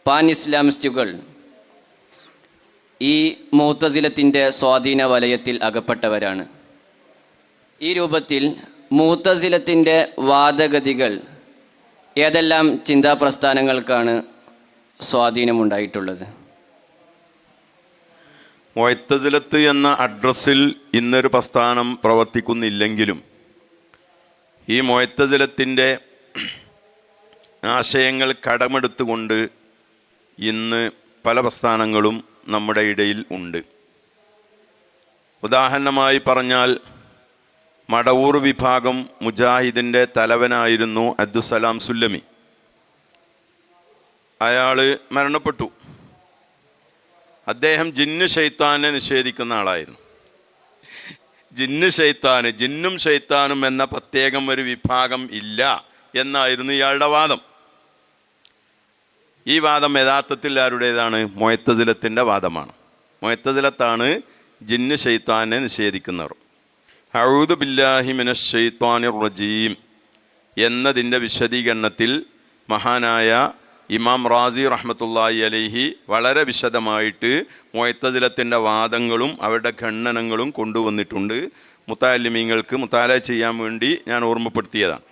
പാൻ ഇസ്ലാമിസ്റ്റുകൾ ഈ മുഅ്തസിലത്തിൻ്റെ സ്വാധീന വലയത്തിൽ അകപ്പെട്ടവരാണ്. ഈ രൂപത്തിൽ മുഅ്തസിലത്തിൻ്റെ വാദഗതികൾ ഏതെല്ലാം ചിന്താ പ്രസ്ഥാനങ്ങൾക്കാണ് സ്വാധീനമുണ്ടായിട്ടുള്ളത്? മുഅ്തസിലത്ത് എന്ന അഡ്രസ്സിൽ ഇന്നൊരു പ്രസ്ഥാനം പ്രവർത്തിക്കുന്നില്ലെങ്കിലും ഈ മുഅ്തസിലത്തിൻ്റെ ആശയങ്ങൾ കടമെടുത്തുകൊണ്ട് ഇന്ന് പല പ്രസ്ഥാനങ്ങളും നമ്മുടെ ഇടയിൽ ഉണ്ട്. ഉദാഹരണമായി പറഞ്ഞാൽ മടവൂർ വിഭാഗം മുജാഹിദിൻ്റെ തലവനായിരുന്നു അബ്ദുസ്സലാം സുല്ലമി. അയാൾ മരണപ്പെട്ടു. അദ്ദേഹം ജിന്ന് ശൈത്താനെ നിഷേധിക്കുന്ന ആളായിരുന്നു. ജിന്നും ശൈത്താനും എന്ന പ്രത്യേകം ഒരു വിഭാഗം ഇല്ല എന്നായിരുന്നു ഇയാളുടെ വാദം. ഈ വാദം യഥാർത്ഥത്തിൽ ആരുടേതാണ്? മുഅ്തസിലത്തിൻ്റെ വാദമാണ്. മുഅ്തസിലത്താണ് ജിന്ന് ശൈത്താനെ നിഷേധിക്കുന്നവർ. അഊദു ബില്ലാഹി മിനശ് ശൈത്വാനിർ റജീം എന്നതിൻ്റെ വിശദീകരണത്തിൽ മഹാനായ ഇമാം റാസി റഹ്മത്തുള്ളാഹി അലൈഹി വളരെ വിശദമായിട്ട് മുഅ്തസിലത്തിൻ്റെ വാദങ്ങളും അവരുടെ ഖണ്ഡനങ്ങളും കൊണ്ടുവന്നിട്ടുണ്ട്. മുതഅല്ലിമീങ്ങൾക്ക് മുതാല ചെയ്യാൻ വേണ്ടി ഞാൻ ഓർമ്മപ്പെടുത്തിയതാണ്.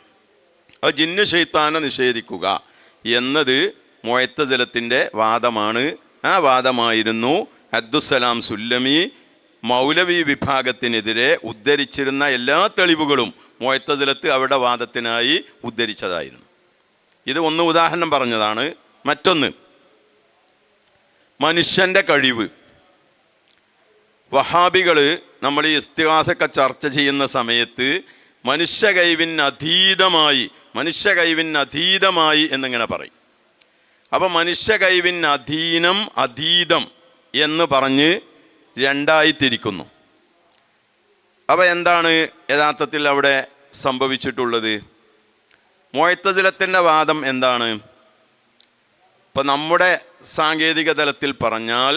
അത് ജിന്ന് ശൈത്താനെ നിഷേധിക്കുക എന്നത് മുഅ്തസിലത്തിൻ്റെ വാദമാണ്. ആ വാദമായിരുന്നു അബ്ദുസ്സലാം സുല്ലമി മൗലവി വിഭാഗത്തിനെതിരെ ഉദ്ധരിച്ചിരുന്ന എല്ലാ തെളിവുകളും മുഅ്തസിലത്ത് അവരുടെ വാദത്തിനായി ഉദ്ധരിച്ചതായിരുന്നു. ഇത് ഒന്ന് ഉദാഹരണം പറഞ്ഞതാണ്. മറ്റൊന്ന് മനുഷ്യൻ്റെ കഴിവ്. വഹാബികൾ നമ്മൾ ഈ ഇസ്തിഗാസയൊക്കെ ചർച്ച ചെയ്യുന്ന സമയത്ത് മനുഷ്യ കഴിവിനധീതമായി എന്നിങ്ങനെ പറയും. അപ്പോൾ മനുഷ്യ അതീതം എന്ന് പറഞ്ഞ് രണ്ടായി തിരിക്കുന്നു. അപ്പോൾ എന്താണ് യഥാർത്ഥത്തിൽ അവിടെ സംഭവിച്ചിട്ടുള്ളത്? മുഅ്തസിലത്തിൻ്റെ വാദം എന്താണ്? ഇപ്പം നമ്മുടെ സാങ്കേതിക തലത്തിൽ പറഞ്ഞാൽ,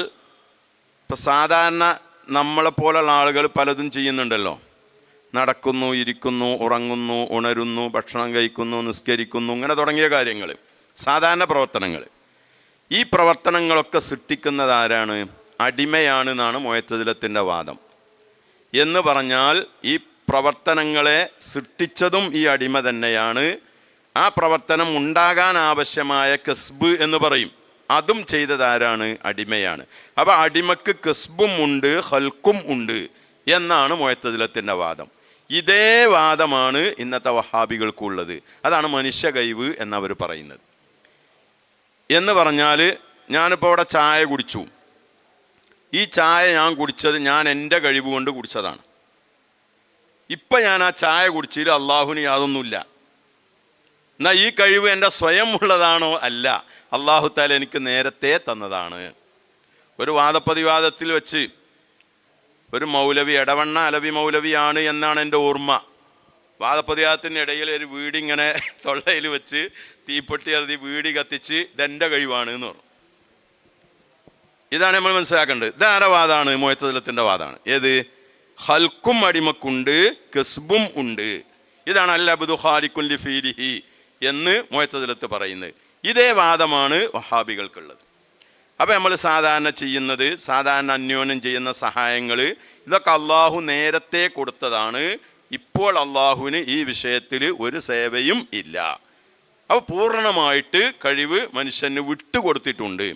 ഇപ്പം സാധാരണ നമ്മളെപ്പോലുള്ള ആളുകൾ പലതും ചെയ്യുന്നുണ്ടല്ലോ. നടക്കുന്നു, ഇരിക്കുന്നു, ഉറങ്ങുന്നു, ഉണരുന്നു, ഭക്ഷണം കഴിക്കുന്നു, നിസ്കരിക്കുന്നു, ഇങ്ങനെ തുടങ്ങിയ കാര്യങ്ങൾ, സാധാരണ പ്രവർത്തനങ്ങൾ. ഈ പ്രവർത്തനങ്ങളൊക്കെ സൃഷ്ടിക്കുന്നത് ആരാണ്? അടിമയാണ് എന്നാണ് മുഅ്തസിലത്തിൻ്റെ വാദം. എന്ന് പറഞ്ഞാൽ ഈ പ്രവർത്തനങ്ങളെ സൃഷ്ടിച്ചതും ഈ അടിമ തന്നെയാണ്. ആ പ്രവർത്തനം ഉണ്ടാകാൻ ആവശ്യമായ കസ്ബ് എന്ന് പറയും, അതും ചെയ്തതാരാണ്? അടിമയാണ്. അപ്പോൾ അടിമക്ക് കസ്ബും ഉണ്ട്, ഖൽഖും ഉണ്ട് എന്നാണ് മുഅ്തസിലത്തിൻ്റെ വാദം. ഇതേ വാദമാണ് ഇന്നത്തെ വഹാബികൾക്കുള്ളത്. അതാണ് മനുഷ്യ കഴിവ് എന്നവർ പറയുന്നത്. എന്ന് പറഞ്ഞാൽ, ഞാനിപ്പോൾ ഇവിടെ ചായ കുടിച്ചു. ഈ ചായ ഞാൻ കുടിച്ചത് ഞാൻ എൻ്റെ കഴിവ് കൊണ്ട് കുടിച്ചതാണ്. ഇപ്പം ഞാൻ ആ ചായ കുടിച്ചതിൽ അള്ളാഹുവിന് യാതൊന്നുമില്ല. എന്നാൽ ഈ കഴിവ് എൻ്റെ സ്വയം ഉള്ളതാണോ? അല്ല, അള്ളാഹു തആല എനിക്ക് നേരത്തെ തന്നതാണ്. ഒരു വാദപ്രതിവാദത്തിൽ വെച്ച് ഒരു മൗലവി, എടവണ്ണ അലവി മൗലവിയാണ് എന്നാണ് എൻ്റെ ഓർമ്മ, വാദപ്രതിവാദത്തിനിടയിൽ ഒരു വീടിങ്ങനെ തൊള്ളയിൽ വെച്ച് തീപ്പെട്ടി എഴുതി വീടി കത്തിച്ച് ഇതെൻ്റെ കഴിവാണ് എന്ന് പറഞ്ഞു. ഇതാണ് നമ്മൾ മനസ്സിലാക്കേണ്ടത്. ഇതാരുടെ വാദമാണ്? മുഅ്തസിലത്തിൻ്റെ വാദമാണ്. ഏത്? ഖൽഖും അടിമക്കുണ്ട്, കസ്ബും ഉണ്ട്. ഇതാണ് അൽ അബ്ദു ഖാലിഖുൻ ലിഫീലിഹി എന്ന് മുഅ്തസിലത്ത് പറയുന്നത്. ഇതേ വാദമാണ് വഹാബികൾക്കുള്ളത്. അപ്പോൾ നമ്മൾ സാധാരണ ചെയ്യുന്നത്, സാധാരണ അന്യോന്യം ചെയ്യുന്ന സഹായങ്ങൾ, ഇതൊക്കെ അള്ളാഹു നേരത്തെ കൊടുത്തതാണ്. ഇപ്പോൾ അള്ളാഹുവിന് ഈ വിഷയത്തിൽ ഒരു സേവയും ഇല്ല. അപ്പോൾ പൂർണ്ണമായിട്ട് കഴിവ് മനുഷ്യന് വിട്ടുകൊടുത്തിട്ടുണ്ട്.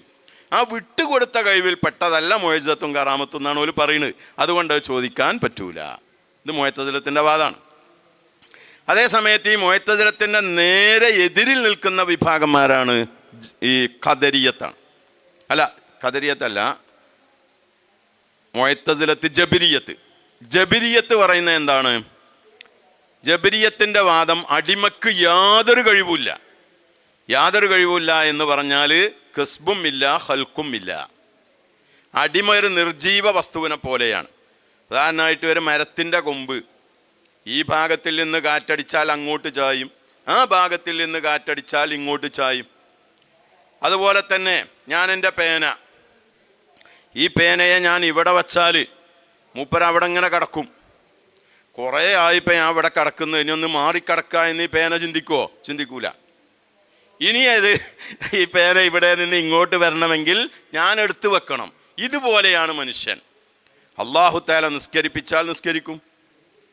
ആ വിട്ടുകൊടുത്ത കഴിവിൽ പെട്ടതല്ല മുഅ്ജിസത്തും കറാമത്തും എന്നാണ് അവർ പറയുന്നത്. അതുകൊണ്ട് ചോദിക്കാൻ പറ്റൂല. ഇത് മുഅ്തസിലത്തിൻ്റെ വാദമാണ്. അതേസമയത്ത് ഈ മുഅ്തസിലത്തിൻ്റെ നേരെ എതിരിൽ നിൽക്കുന്ന വിഭാഗന്മാരാണ് ഈ ഖദരിയത്താണ്. അല്ല, ഖദരിയത്തല്ല, മുഅ്തസിലത്ത് ജബരിയത്ത് പറയുന്നത് എന്താണ്? ജബരിയത്തിൻ്റെ വാദം അടിമക്ക് യാതൊരു കഴിവുമില്ല എന്ന് പറഞ്ഞാൽ കസ്ബും ഇല്ല, ഖൽഖും ഇല്ല. അടിമ ഒരു നിർജീവ വസ്തുവിനെ പോലെയാണ്. ഉദാഹരണമായിട്ട് ഒരു മരത്തിൻ്റെ കൊമ്പ്, ഈ ഭാഗത്തിൽ നിന്ന് കാറ്റടിച്ചാൽ അങ്ങോട്ട് ചായും, ആ ഭാഗത്തിൽ നിന്ന് കാറ്റടിച്ചാൽ ഇങ്ങോട്ട് ചായും. അതുപോലെ തന്നെ ഞാൻ എൻ്റെ പേന, ഈ പേനയെ ഞാൻ ഇവിടെ വച്ചാൽ മൂപ്പർ അവിടെ ഇങ്ങനെ കിടക്കും. കുറേ ആയിപ്പോൾ ഞാൻ ഇവിടെ കിടക്കുന്നു, ഇനി ഒന്ന് മാറിക്കിടക്കുക എന്ന് ഈ പേന ചിന്തിക്കൂല. ഇനി അത് ഈ പേന ഇവിടെ നിന്ന് ഇങ്ങോട്ട് വരണമെങ്കിൽ ഞാൻ എടുത്തു വെക്കണം. ഇതുപോലെയാണ് മനുഷ്യൻ. അല്ലാഹു തആല നിസ്കരിപ്പിച്ചാൽ നിസ്കരിക്കും,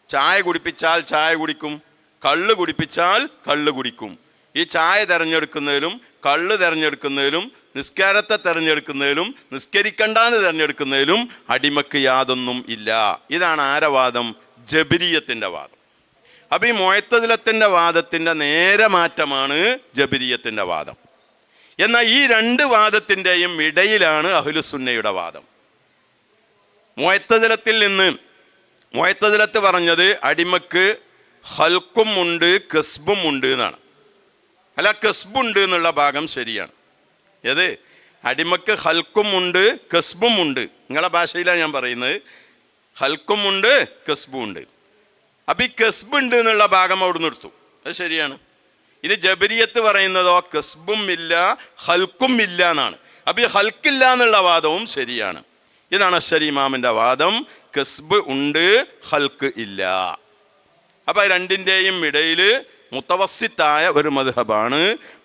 ചായ കുടിപ്പിച്ചാൽ ചായ കുടിക്കും, കള്ള് കുടിപ്പിച്ചാൽ കള്ള് കുടിക്കും. ഈ ചായ തിരഞ്ഞെടുക്കുന്നതിലും കള്ള് തിരഞ്ഞെടുക്കുന്നതിലും നിസ്കാരത്തെ തിരഞ്ഞെടുക്കുന്നതിലും നിസ്കരിക്കണ്ടാന്ന് തിരഞ്ഞെടുക്കുന്നതിലും അടിമക്ക് യാതൊന്നും ഇല്ല. ഇതാണ് ആരെ വാദം? ജബരിയത്തിൻ്റെ വാദം. അപ്പം ഈ മുഅ്തസിലത്തിൻ്റെ വാദത്തിൻ്റെ നേരെ മാറ്റമാണ് ജബരിയത്തിൻ്റെ വാദം. എന്നാൽ ഈ രണ്ട് വാദത്തിൻ്റെയും ഇടയിലാണ് അഹ്ലുസുന്നയുടെ വാദം. മുഅ്തസിലത്ത് പറഞ്ഞത് അടിമക്ക് ഖൽഖും ഉണ്ട്, കസ്ബും ഉണ്ട് എന്നാണ്. അല്ല, കസ്ബുണ്ട് എന്നുള്ള ഭാഗം ശരിയാണ്. ഏത്? അടിമക്ക് ഖൽഖും ഉണ്ട്, കസ്ബും ഉണ്ട്. നിങ്ങളെ ഭാഷയിലാണ് ഞാൻ പറയുന്നത്. ഖൽഖും ഉണ്ട്, കസ്ബും ഉണ്ട്. അപ്പം ഈ കസ്ബ് ഉണ്ട് എന്നുള്ള ഭാഗം അവിടെ നിർത്തും, അത് ശരിയാണ്. ഇനി ജബരിയത്ത് പറയുന്നതോ കസ്ബും ഇല്ല, ഖൽഖും ഇല്ല എന്നാണ്. അപ്പം ഈ ഖൽഖില്ല എന്നുള്ള വാദവും ശരിയാണ്. ഇതാണ് അശ്ശരി ഇമാമിൻ്റെ വാദം. കസ്ബ് ഉണ്ട്, ഖൽഖ് ഇല്ല. അപ്പം രണ്ടിൻ്റെയും ഇടയിൽ മുത്തവസ്സിത്തായ ഒരു മദ്ഹബാണ്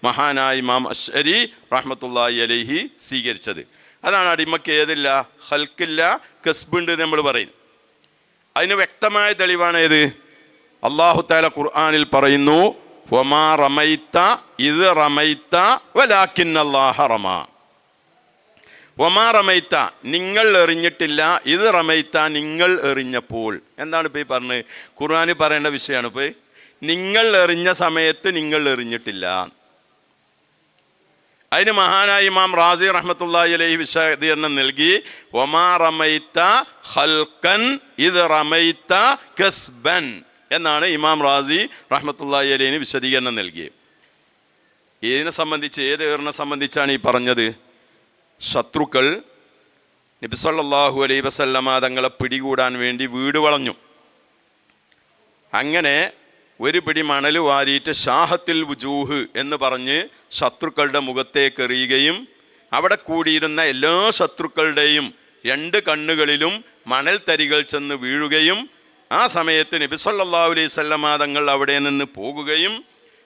മഹാനായ ഇമാം അശ്ശരി റഹ്മത്തുള്ളാഹി അലൈഹി സ്വീകരിച്ചത്. അതാണ് അടിമക്ക് ഏതില്ല? ഖൽഖില്ല, കസ്ബുണ്ട് നമ്മൾ പറയും. അതിന് വ്യക്തമായ തെളിവാണ് ഏത്? അല്ലാഹു തആല ഖുർആനിൽ പറയുന്നു, വമാ റമൈത ഇദ് റമൈത വലാകിന്നല്ലാഹ റമാ. വമാ റമൈത, നിങ്ങൾ എറിഞ്ഞിട്ടില്ല, ഇത് റമൈത, നിങ്ങൾ എറിഞ്ഞപ്പോൾ. എന്താണ് ഇപ്പോൾ ഈ പറഞ്ഞത്? ഖുർആനിൽ പറയേണ്ട വിഷയമാണ് ഇപ്പോൾ. നിങ്ങൾ എറിഞ്ഞ സമയത്ത് നിങ്ങൾ എറിഞ്ഞിട്ടില്ല. അതിന് മഹാനായ ഇമാം റാസി റഹ്മത്തുള്ളാഹി അലൈഹി വിശദീകരണം നൽകി, വമാ റമൈത ഖൽഖൻ ഇദ് റമൈത കസ്ബൻ എന്നാണ് ഇമാം റാസി റഹ്മത്തുള്ളാഹി അലൈഹി വിശദീകരണം നൽകിയത്. ഏതിനെ സംബന്ധിച്ച്, ഏത് ഏറിനെ സംബന്ധിച്ചാണ് ഈ പറഞ്ഞത്? ശത്രുക്കൾ നബി സല്ലല്ലാഹു അലൈഹി വസല്ലമ തങ്ങളെ പിടികൂടാൻ വേണ്ടി വീട് വളഞ്ഞു. അങ്ങനെ ഒരു പിടി മണൽ വാരിയിട്ട് ഷാഹത്തിൽ വുജൂഹ് എന്ന് പറഞ്ഞ് ശത്രുക്കളുടെ മുഖത്തേക്ക് എറിയുകയും അവിടെ കൂടിയിരുന്ന എല്ലാ ശത്രുക്കളുടെയും 2 കണ്ണുകളിലും മണൽ തരികൾ ചെന്ന് വീഴുകയും ആ സമയത്ത് നബി സല്ലല്ലാഹു അലൈഹി വസല്ലമ തങ്ങൾ അവിടെ നിന്ന് പോകുകയും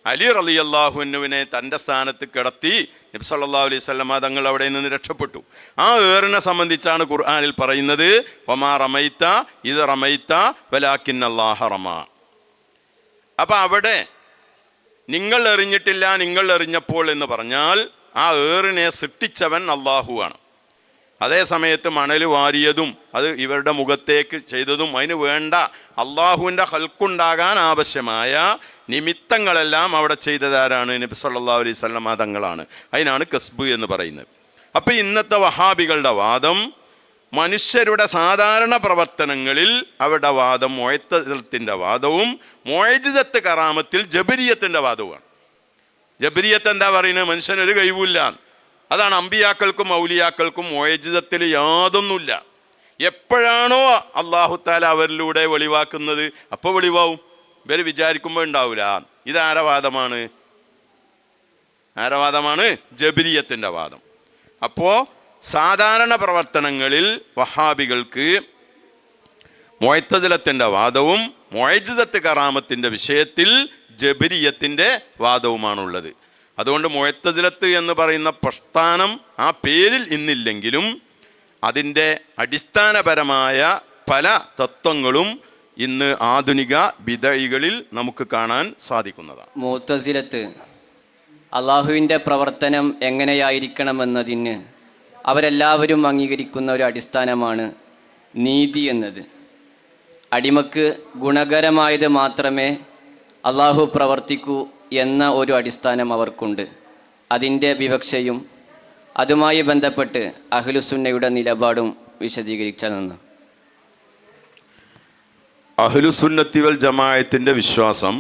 അലി റളിയല്ലാഹു അൻഹുവിനെ തൻ്റെ സ്ഥാനത്ത് കിടത്തി നബി സല്ലല്ലാഹു അലൈഹി വസല്ലമ തങ്ങൾ അവിടെ നിന്ന് രക്ഷപ്പെട്ടു. ആ ഏറിനെ സംബന്ധിച്ചാണ് ഖുർആനിൽ പറയുന്നത്, വമാ റമൈത ഇദ് റമൈത വലാകിന്നല്ലാഹ റമാ. അപ്പം അവിടെ നിങ്ങൾ എറിഞ്ഞിട്ടില്ല, നിങ്ങൾ എറിഞ്ഞപ്പോൾ എന്ന് പറഞ്ഞാൽ ആ ഏറിനെ സൃഷ്ടിച്ചവൻ അള്ളാഹുവാണ്. അതേ സമയത്ത് മണൽ വാരിയതും അത് ഇവരുടെ മുഖത്തേക്ക് ചെയ്തതും അതിന് വേണ്ട അള്ളാഹുവിൻ്റെ ഹൽക്കുണ്ടാകാൻ ആവശ്യമായ നിമിത്തങ്ങളെല്ലാം അവിടെ ചെയ്തതാരാണ്? നബി സല്ലല്ലാഹു അലൈഹി വസല്ലമ തങ്ങളാണ്. അതിനാണ് കസ്ബ് എന്ന് പറയുന്നത്. അപ്പം ഇന്നത്തെ വഹാബികളുടെ വാദം മനുഷ്യരുടെ സാധാരണ പ്രവർത്തനങ്ങളിൽ അവരുടെ വാദം മുഅ്തസിലത്തിൻ്റെ വാദവും മുഅ്ജിസത്ത് കറാമത്തിൽ ജബരിയത്തിൻ്റെ വാദവുമാണ്. ജബരിയത്ത് എന്താ പറയുന്നത്? മനുഷ്യനൊരു കഴിവില്ല. അതാണ് അമ്പിയാക്കൾക്കും ഔലിയാക്കൾക്കും മുഅ്ജിസത്തിൽ യാതൊന്നുമില്ല. എപ്പോഴാണോ അല്ലാഹു തആല അവരിലൂടെ വെളിവാക്കുന്നത് അപ്പോൾ വെളിവാവും. ഇവർ വിചാരിക്കുമ്പോൾ ഉണ്ടാവില്ല. ഇതാരുടെ വാദമാണ്? ആരുടെ വാദമാണ്? ജബരിയത്തിൻ്റെ വാദം. അപ്പോൾ സാധാരണ പ്രവർത്തനങ്ങളിൽ വഹാബികൾക്ക് മുഅ്തസിലത്തിൻ്റെ വാദവും മുഅ്ജിസത്ത് കറാമത്തിൻ്റെ വിഷയത്തിൽ ജബരിയത്തിൻ്റെ വാദവുമാണുള്ളത്. അതുകൊണ്ട് മുഅ്തസിലത്ത് എന്ന് പറയുന്ന പ്രസ്ഥാനം ആ പേരിൽ ഇന്നില്ലെങ്കിലും അതിൻ്റെ അടിസ്ഥാനപരമായ പല തത്വങ്ങളും ഇന്ന് ആധുനിക ബിദഈകളിൽ നമുക്ക് കാണാൻ സാധിക്കുന്നതാണ്. മുഅ്തസിലത്ത് അള്ളാഹുവിൻ്റെ പ്രവർത്തനം എങ്ങനെയായിരിക്കണമെന്നതിന് അവരെല്ലാവരും അംഗീകരിക്കുന്ന ഒരു അടിസ്ഥാനമാണ് നീതി എന്നത്. അടിമക്ക് ഗുണകരമായത് മാത്രമേ അള്ളാഹു പ്രവർത്തിക്കൂ എന്ന ഒരു അടിസ്ഥാനം അവർക്കുണ്ട്. അതിൻ്റെ വിവക്ഷയും അതുമായി ബന്ധപ്പെട്ട് അഹ്ലുസുന്നയുടെ നിലപാടും വിശദീകരിച്ചാൽ നന്ന്. അഹ്ലുസുന്നത്തി വൽ ജമാഅത്തിന്റെ വിശ്വാസം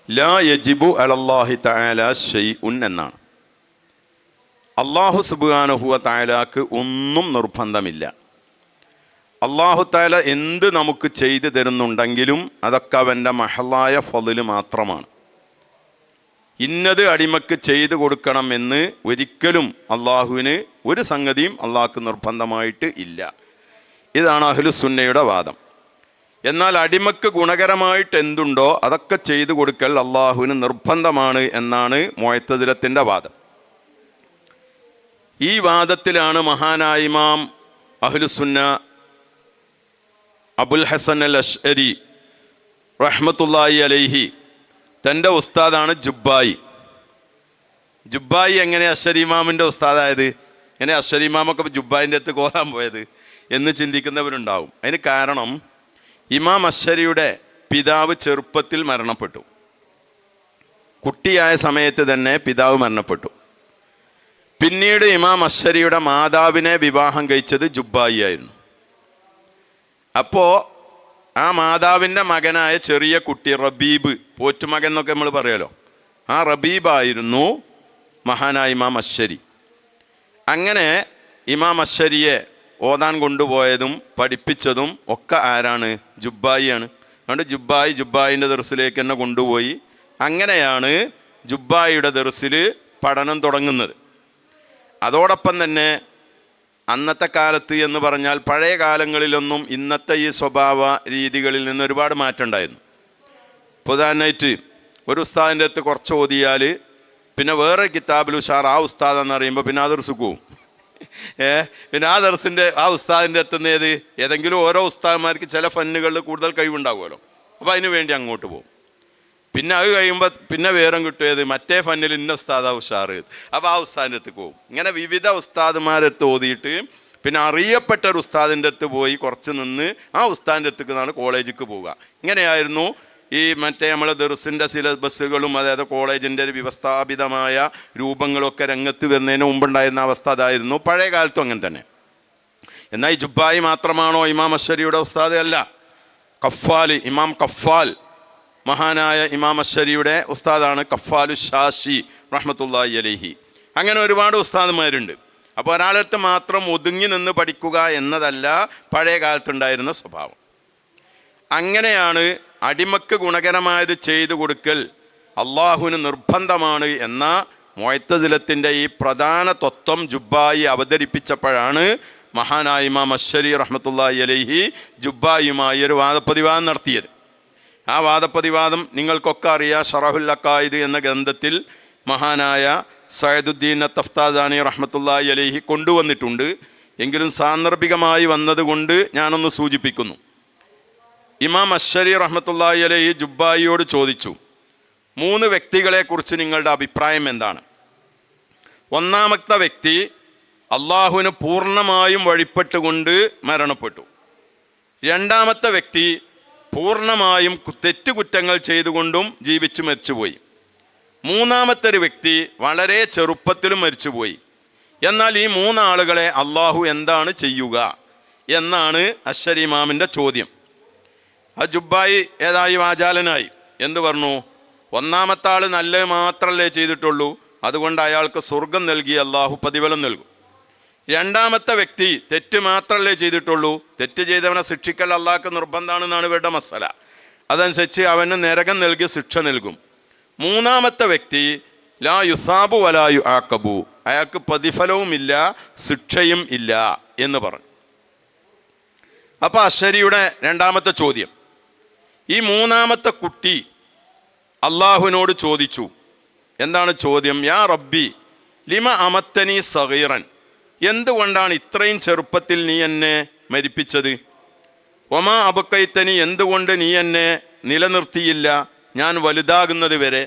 ലാ യജിബു അലല്ലാഹി തആല ശൈഉൻ എന്നാണ്. അല്ലാഹു സുബ്ഹാനഹു വ തആലാക്ക് ഒന്നും നിർബന്ധമില്ല. അല്ലാഹു തആല എന്ത് നമുക്ക് ചെയ്തു തരുന്നുണ്ടെങ്കിലും അതൊക്കെ അവൻ്റെ മഹലായ ഫളില് മാത്രമാണ്. ഇന്നത് അടിമക്ക് ചെയ്തു കൊടുക്കണം എന്ന് ഒരിക്കലും അള്ളാഹുവിന് ഒരു സംഗതിയും അള്ളാഹ്ക്ക് നിർബന്ധമായിട്ട് ഇല്ല. ഇതാണ് അഹ്ലുസുന്നയുടെ വാദം. എന്നാൽ അടിമക്ക് ഗുണകരമായിട്ട് എന്തുണ്ടോ അതൊക്കെ ചെയ്തു കൊടുക്കൽ അള്ളാഹുവിന് നിർബന്ധമാണ് എന്നാണ് മുഅ്തസിലത്തിൻ്റെ വാദം. ഈ വാദത്തിലാണ് മഹാനായ ഇമാം അഹ്ലുസുന്ന അബുൽ ഹസൻ അൽ അശ്അരി റഹ്മത്തുള്ളാഹി അലൈഹി തൻ്റെ ഉസ്താദാണ് ജുബ്ബായി. ജുബ്ബായി എങ്ങനെ അശ്അരി ഇമാമിൻ്റെ ഉസ്താദായത്? എങ്ങനെ അശ്അരി ഇമാമൊക്കെ ജുബ്ബായിൻ്റെ അടുത്ത് കോരാൻ പോയത് എന്ന് ചിന്തിക്കുന്നവരുണ്ടാവും. അതിന് കാരണം ഇമാം അശ്അരിയുടെ പിതാവ് ചെറുപ്പത്തിൽ മരണപ്പെട്ടു. കുട്ടിയായ സമയത്ത് തന്നെ പിതാവ് മരണപ്പെട്ടു. പിന്നീട് ഇമാം അശ്അരിയുടെ മാതാവിനെ വിവാഹം കഴിച്ചത് ജുബ്ബായി ആയിരുന്നു. അപ്പോൾ ആ മാതാവിൻ്റെ മകനായ ചെറിയ കുട്ടി റബീബ്, പോറ്റുമകൻ എന്നൊക്കെ നമ്മൾ പറയുമല്ലോ, ആ റബീബായിരുന്നു മഹാനായ ഇമാം അശ്അരി. അങ്ങനെ ഇമാം അശ്അരിയെ ഓതാൻ കൊണ്ടുപോയതും പഠിപ്പിച്ചതും ഒക്കെ ആരാണ്? ജുബ്ബായിയാണ്. അതുകൊണ്ട് ജുബ്ബായിൻ്റെ ദർസിലേക്ക് തന്നെ കൊണ്ടുപോയി. അങ്ങനെയാണ് ജുബ്ബായിയുടെ ദർസിൽ പഠനം തുടങ്ങുന്നത്. അതോടൊപ്പം തന്നെ അന്നത്തെ കാലത്ത് എന്ന് പറഞ്ഞാൽ പഴയ കാലങ്ങളിലൊന്നും ഇന്നത്തെ ഈ സ്വഭാവ രീതികളിൽ നിന്ന് ഒരുപാട് മാറ്റം ഉണ്ടായിരുന്നു. പ്രധാനമായിട്ട് ഒരു ഉസ്താദിൻ്റെ അടുത്ത് കുറച്ച് ഓതിയാൽ പിന്നെ വേറെ കിതാബിൽ ഉഷാർ ആ ഉസ്താദ് എന്ന് പറയുമ്പോൾ പിന്നെ ആ ദർസുക്ക് പോവും. പിന്നെ ആ ദർസിൻ്റെ ആ ഉസ്താദിൻ്റെ അടുത്തുനിന്ന് ഏതെങ്കിലും ഓരോ ഉസ്താദന്മാർക്ക് ചില ഫന്നുകളിൽ കൂടുതൽ കഴിവുണ്ടാകുമല്ലോ, അപ്പോൾ അതിന് വേണ്ടി അങ്ങോട്ട് പോകും. പിന്നെ അത് കഴിയുമ്പോൾ പിന്നെ വേറെ കിട്ടിയത് മറ്റേ ഫന്നിൽ ഇന്ന ഉസ്താദാ ഉഷാറ്, അപ്പോൾ ആ ഉസ്താദിൻ്റെ അടുത്ത് പോകും. ഇങ്ങനെ വിവിധ ഉസ്താദുമാരടുത്ത് ഓതിയിട്ട് പിന്നെ അറിയപ്പെട്ട ഒരു ഉസ്താദിൻ്റെ അടുത്ത് പോയി കുറച്ച് നിന്ന് ആ ഉസ്താദിൻ്റെ അടുത്തേക്ക് നിന്നാണ് കോളേജിലേക്ക് പോവുക. ഇങ്ങനെയായിരുന്നു ഈ മറ്റേ നമ്മളെ ദർസിൻ്റെ സിലബസുകളും അതായത് കോളേജിൻ്റെ ഒരു വ്യവസ്ഥാപിതമായ രൂപങ്ങളൊക്കെ രംഗത്ത് വരുന്നതിന് മുമ്പുണ്ടായിരുന്ന അവസ്ഥ അതായിരുന്നു. പഴയ കാലത്തും അങ്ങനെ തന്നെ. എന്നാൽ ഈ ജുബ്ബായി മാത്രമാണോ ഇമാം അശ്ശരിയുടെ ഉസ്താദ്? അല്ല. കഫ്ഫാൽ, ഇമാം കഫ്ഫാൽ, മഹാനായ ഇമാം അശ്ശരിയുടെ ഉസ്താദാണ് കഫ്ഫാലു ഷാഷി റഹ്മത്തുള്ളാഹി അലൈഹി. അങ്ങനെ ഒരുപാട് ഉസ്താദുമാരുണ്ട്. അപ്പോൾ ഒരാളടുത്ത് മാത്രം ഒതുങ്ങി നിന്ന് പഠിക്കുക എന്നതല്ല പഴയ കാലത്തുണ്ടായിരുന്ന സ്വഭാവം. അങ്ങനെയാണ് അടിമക്ക് ഗുണകരമായത് ചെയ്തു കൊടുക്കൽ അള്ളാഹുവിന് നിർബന്ധമാണ് എന്ന മുഅ്തസിലത്തിൻ്റെ ഈ പ്രധാന തത്വം ജുബ്ബായി അവതരിപ്പിച്ചപ്പോഴാണ് മഹാനായ ഇമാം അശ്ശരി റഹ്മത്തുള്ളാഹി അലൈഹി ജുബ്ബായുമായി ഒരു വാദപ്രതിവാദം നടത്തിയത്. ആ വാദപ്രതിവാദം നിങ്ങൾക്കൊക്കെ അറിയാം. ഷറഹുൽ അഖായിദ് എന്ന ഗ്രന്ഥത്തിൽ മഹാനായ സയ്യിദുദ്ദീൻ തഫ്താദാനി റഹ്മത്തുള്ളാഹി അലൈഹി കൊണ്ടുവന്നിട്ടുണ്ട്. എങ്കിലും സാന്ദർഭികമായി വന്നതുകൊണ്ട് ഞാനൊന്ന് സൂചിപ്പിക്കുന്നു. ഇമാം അശ്ശരി റഹ്മത്തുള്ളാഹി അലൈഹി ജുബ്ബായിയോട് ചോദിച്ചു, 3 വ്യക്തികളെക്കുറിച്ച് നിങ്ങളുടെ അഭിപ്രായം എന്താണ്? ഒന്നാമത്തെ വ്യക്തി അള്ളാഹുവിന് പൂർണ്ണമായും വഴിപ്പെട്ടുകൊണ്ട് മരണപ്പെട്ടു. രണ്ടാമത്തെ വ്യക്തി പൂർണ്ണമായും തെറ്റുകുറ്റങ്ങൾ ചെയ്തുകൊണ്ടും ജീവിച്ചു മരിച്ചുപോയി. മൂന്നാമത്തെ ഒരു വ്യക്തി വളരെ ചെറുപ്പത്തിലും മരിച്ചുപോയി. എന്നാൽ ഈ 3 ആളുകളെ അള്ളാഹു എന്താണ് ചെയ്യുക എന്നാണ് അശ്ശരി ഇമാമിൻ്റെ ചോദ്യം. ആ ജുബ്ബായി ഏതായി വാചാലനായി എന്ത് പറഞ്ഞു? ഒന്നാമത്തെ ആൾ നല്ലത് മാത്രമല്ലേ ചെയ്തിട്ടുള്ളൂ, അതുകൊണ്ട് അയാൾക്ക് സ്വർഗം നൽകി അള്ളാഹു പ്രതിഫലം നൽകും. രണ്ടാമത്തെ വ്യക്തി തെറ്റ് മാത്രമല്ലേ ചെയ്തിട്ടുള്ളൂ, തെറ്റ് ചെയ്തവനെ ശിക്ഷിക്കൽ അള്ളാഹ്ക്ക് നിർബന്ധമാണെന്നാണ് ഇവരുടെ മസല. അതനുസരിച്ച് അവന് നരകം നൽകി ശിക്ഷ നൽകും. മൂന്നാമത്തെ വ്യക്തി ലാ യുസാബു വലാ യുആഖബു, അയാൾക്ക് പ്രതിഫലവുമില്ല ശിക്ഷയും ഇല്ല എന്ന് പറഞ്ഞു. അപ്പോൾ അശ്ശരിയുടെ രണ്ടാമത്തെ ചോദ്യം, ഈ മൂന്നാമത്തെ കുട്ടി അള്ളാഹുവിനോട് ചോദിച്ചു. എന്താണ് ചോദ്യം? യാ റബ്ബി ലിമ അമത്തനി സഗീറൻ, എന്തുകൊണ്ടാണ് ഇത്രയും ചെറുപ്പത്തിൽ നീ എന്നെ മരിപ്പിച്ചത്? ഒമാ അബക്കൈത്തനി, എന്തുകൊണ്ട് നീ എന്നെ നിലനിർത്തിയില്ല ഞാൻ വലുതാകുന്നത് വരെ?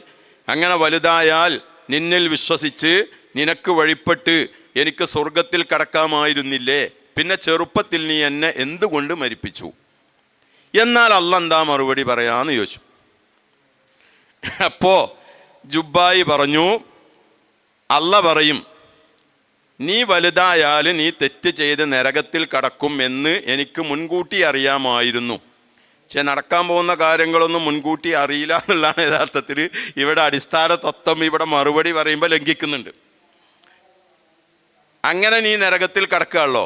അങ്ങനെ വലുതായാൽ നിന്നിൽ വിശ്വസിച്ച് നിനക്ക് വഴിപ്പെട്ട് എനിക്ക് സ്വർഗത്തിൽ കടക്കാമായിരുന്നില്ലേ? പിന്നെ ചെറുപ്പത്തിൽ നീ എന്നെ എന്തുകൊണ്ട് മരിപ്പിച്ചു? എന്നാൽ അള്ളാഹ് എന്താ മറുപടി പറയാന്ന് ചോദിച്ചു. അപ്പോ ജുബ്ബായി പറഞ്ഞു, അള്ളാഹ് പറയും, നീ വലുതായാൽ നീ തെറ്റ് ചെയ്ത് നരകത്തിൽ കടക്കും എന്ന് എനിക്ക് മുൻകൂട്ടി അറിയാമായിരുന്നു. പക്ഷെ നടക്കാൻ പോകുന്ന കാര്യങ്ങളൊന്നും മുൻകൂട്ടി അറിയില്ല എന്നുള്ളതാണ് യഥാർത്ഥത്തിൽ ഇവിടെ അടിസ്ഥാന തത്വം. ഇവിടെ മറുപടി പറയുമ്പോൾ ലംഘിക്കുന്നുണ്ട്. അങ്ങനെ നീ നരകത്തിൽ കടക്കുകയുള്ളോ,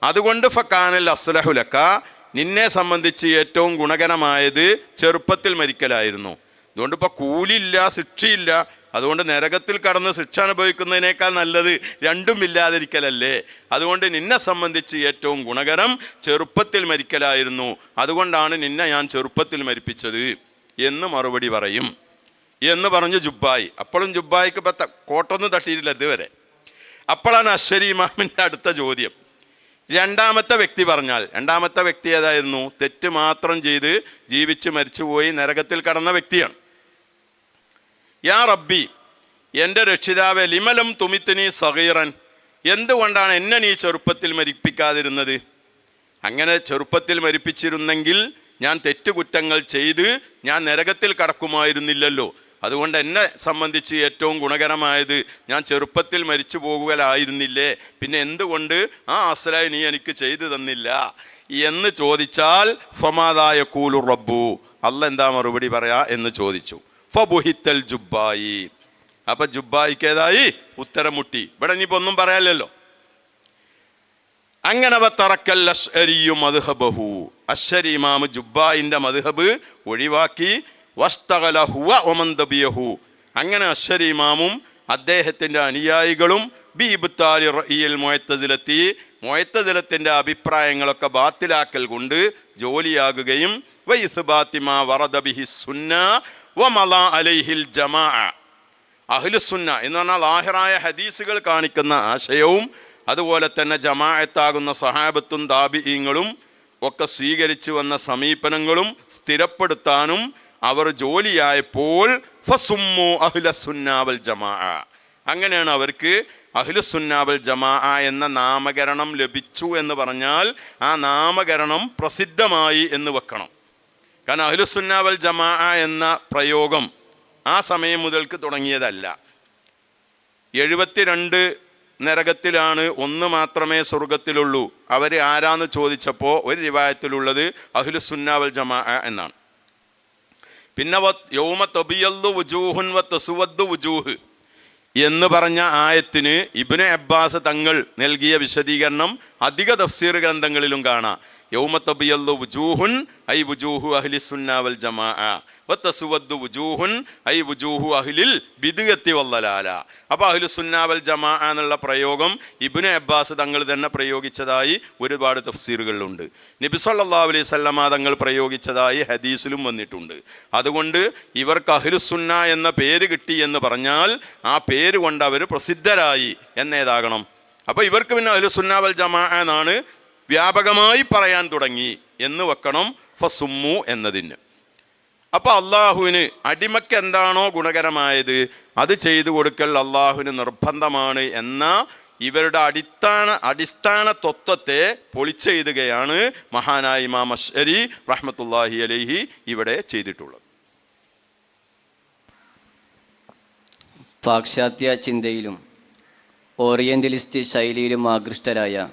അതുകൊണ്ട് ഫക്കാനൽ അസ്ലഹുലക്ക, നിന്നെ സംബന്ധിച്ച് ഏറ്റവും ഗുണകരമായത് ചെറുപ്പത്തിൽ മരിക്കലായിരുന്നു. അതുകൊണ്ട് ഇപ്പോൾ കൂലിയില്ല ശിക്ഷയില്ല, അതുകൊണ്ട് നരകത്തിൽ കടന്ന് ശിക്ഷ അനുഭവിക്കുന്നതിനേക്കാൾ നല്ലത് രണ്ടും ഇല്ലാതിരിക്കലല്ലേ? അതുകൊണ്ട് നിന്നെ സംബന്ധിച്ച് ഏറ്റവും ഗുണകരം ചെറുപ്പത്തിൽ മരിക്കലായിരുന്നു, അതുകൊണ്ടാണ് നിന്നെ ഞാൻ ചെറുപ്പത്തിൽ മരിപ്പിച്ചത് എന്ന് മറുപടി പറയും എന്ന് പറഞ്ഞു ജുബ്ബായി. അപ്പോഴും ജുബ്ബായിക്ക് ഇപ്പം കോട്ടൊന്നും തട്ടിയിട്ടില്ല ഇതുവരെ. അപ്പോഴാണ് അശ്ശരി ഇമാമിൻ്റെ അടുത്ത ചോദ്യം. രണ്ടാമത്തെ വ്യക്തി പറഞ്ഞാൽ, രണ്ടാമത്തെ വ്യക്തി ഏതായിരുന്നു? തെറ്റ് മാത്രം ചെയ്ത് ജീവിച്ച് മരിച്ചുപോയി നരകത്തിൽ കടന്ന വ്യക്തിയാണ്. യാ റബ്ബി, എൻ്റെ രക്ഷിതാവെ, ലിമലം തുമിത്തിനി സഗീറൻ, എന്തുകൊണ്ടാണ് എന്നെ നീ ചെറുപ്പത്തിൽ മരിപ്പിക്കാതിരുന്നത്? അങ്ങനെ ചെറുപ്പത്തിൽ മരിപ്പിച്ചിരുന്നെങ്കിൽ ഞാൻ തെറ്റുകുറ്റങ്ങൾ ചെയ്ത് ഞാൻ നരകത്തിൽ കടക്കുമായിരുന്നില്ലല്ലോ. അതുകൊണ്ട് എന്നെ സംബന്ധിച്ച് ഏറ്റവും ഗുണകരമായത് ഞാൻ ചെറുപ്പത്തിൽ മരിച്ചു പോകുകയായിരുന്നില്ലേ? പിന്നെ എന്തുകൊണ്ട് ആ അസ്ലായി നീ എനിക്ക് ചെയ്തു തന്നില്ല എന്ന് ചോദിച്ചാൽ ഫമാദായ കൂലു റബ്ബു, അള്ളാഹ് എന്താ മറുപടി പറയാ എന്ന് ചോദിച്ചു. ഫബുഹിത്തൽ ജുബ്ബായി, അപ്പൊ ജുബ്ബായിക്ക് ഏതായി? ഉത്തരം മുട്ടി. ഇവിടെ ഇനിയിപ്പോ ഒന്നും പറയാനില്ലല്ലോ. അങ്ങനെ തറക്കൽ അശ്അരിയു മദ്ഹബഹു, അശ്അരി ഇമാം ജുബ്ബായിന്റെ മദ്ഹബ് ഒഴിവാക്കി. വസ്തഗല ഹുവ വമൻ തബിയഹു, അങ്ങനെ അശ്അരി ഇമാമും അദ്ദേഹത്തിന്റെ അനുയായികളും ബി ഇബ്താലി റഅയിൽ മുഅ്തസിലത്തി, മുഅ്തസിലത്തിന്റെ അഭിപ്രായങ്ങളൊക്കെ ബാത്തിലാക്കൽ കൊണ്ട് ജോലിയാകുകയും വഇസ്ബാതി മാ വറദ ബിഹി സുന്ന വമല അലൈഹിൽ ജമാഅ, അഹ്ലുസുന്ന എന്ന് പറഞ്ഞാൽ ലാഹിറായ ഹദീസുകൾ കാണിക്കുന്ന ആശയവും അതുപോലെ തന്നെ ജമാഅത്താകുന്ന സഹാബത്തും താബിഈങ്ങളും ഒക്കെ സ്വീകരിച്ചു വന്ന സമീപനങ്ങളും സ്ഥിരപ്പെടുത്താനും അവർ ജോലിയായപ്പോൾ ഫസുമ്മു അഹ്ലുസുന്ന വൽ ജമാഅ, അങ്ങനെയാണ് അവർക്ക് അഹ്ലുസുന്ന വൽ ജമാഅ എന്ന നാമകരണം ലഭിച്ചു എന്ന് പറഞ്ഞാൽ ആ നാമകരണം പ്രസിദ്ധമായി എന്ന് വെക്കണം. കാരണം അഹ്ലുസുന്ന വൽ ജമാഅ എന്ന പ്രയോഗം ആ സമയം മുതൽക്ക് തുടങ്ങിയതല്ല. 72 നരകത്തിലാണ്, 1 മാത്രമേ സ്വർഗത്തിലുള്ളൂ. അവർ ആരാന്ന് ചോദിച്ചപ്പോൾ ഒരു റിവായത്തിലുള്ളത് അഹ്ലുസുന്ന വൽ ജമാഅ എന്നാണ്. പിന്നെ യൗമ തബിയല്ലു വുജൂഹുൻ വ തസ്വദ്ദു വുജൂഹ് എന്ന് പറഞ്ഞ ആയത്തിന് ഇബ്നു അബ്ബാസ് തങ്ങൾ നൽകിയ വിശദീകരണം അധിക തഫ്സീർ ഗ്രന്ഥങ്ങളിലും കാണാം. യൗമ തബിയല്ലു വുജൂഹുൻ ഐ വുജൂഹു അഹ്ലിസുന്ന വൽ ജമാഅ വ തസ്വദ്ദു വുജൂഹുൻ ഐ വുജൂഹു അഹ്ലിൽ ബിദ്അത്തി വല്ലലാല. അപ്പോൾ അഹ്ലുസുന്ന വൽ ജമാഅ എന്നുള്ള പ്രയോഗം ഇബ്നു അബ്ബാസ് തങ്ങൾ തന്നെ പ്രയോഗിച്ചതായി ഒരുപാട് തഫ്സീറുകളിലുണ്ട്. നബി സല്ലല്ലാഹു അലൈഹി വസല്ലമ തങ്ങൾ പ്രയോഗിച്ചതായി ഹദീസിലും വന്നിട്ടുണ്ട്. അതുകൊണ്ട് ഇവർക്ക് അഹ്ലുസുന്ന എന്ന പേര് കിട്ടി എന്ന് പറഞ്ഞാൽ ആ പേര് കൊണ്ട് അവർ പ്രസിദ്ധരായി എന്നേതാകണം. അപ്പോൾ ഇവർക്ക് പിന്നെ അഹ്ലുസുന്ന വൽ ജമാഅ എന്നാണ് വ്യാപകമായി പറയാൻ തുടങ്ങി എന്ന് വെക്കണം ഫസുമ്മു എന്നതിന്. അപ്പോൾ അള്ളാഹുവിന് അടിമയ്ക്ക് എന്താണോ ഗുണകരമായത് അത് ചെയ്തു കൊടുക്കൽ അള്ളാഹുവിന് നിർബന്ധമാണ് എന്ന ഇവരുടെ അടിസ്ഥാന തത്വത്തെ പൊളിച്ചെഴുതുകയാണ് മഹാനായ ഇമാം അശ്അരി റഹ്മത്തുള്ളാഹി അലൈഹി ഇവിടെ ചെയ്തിട്ടുള്ളത്. പാശ്ചാത്യ ചിന്തയിലും ഓറിയന്റലിസ്റ്റ് ശൈലിയിലും ആകൃഷ്ടരായ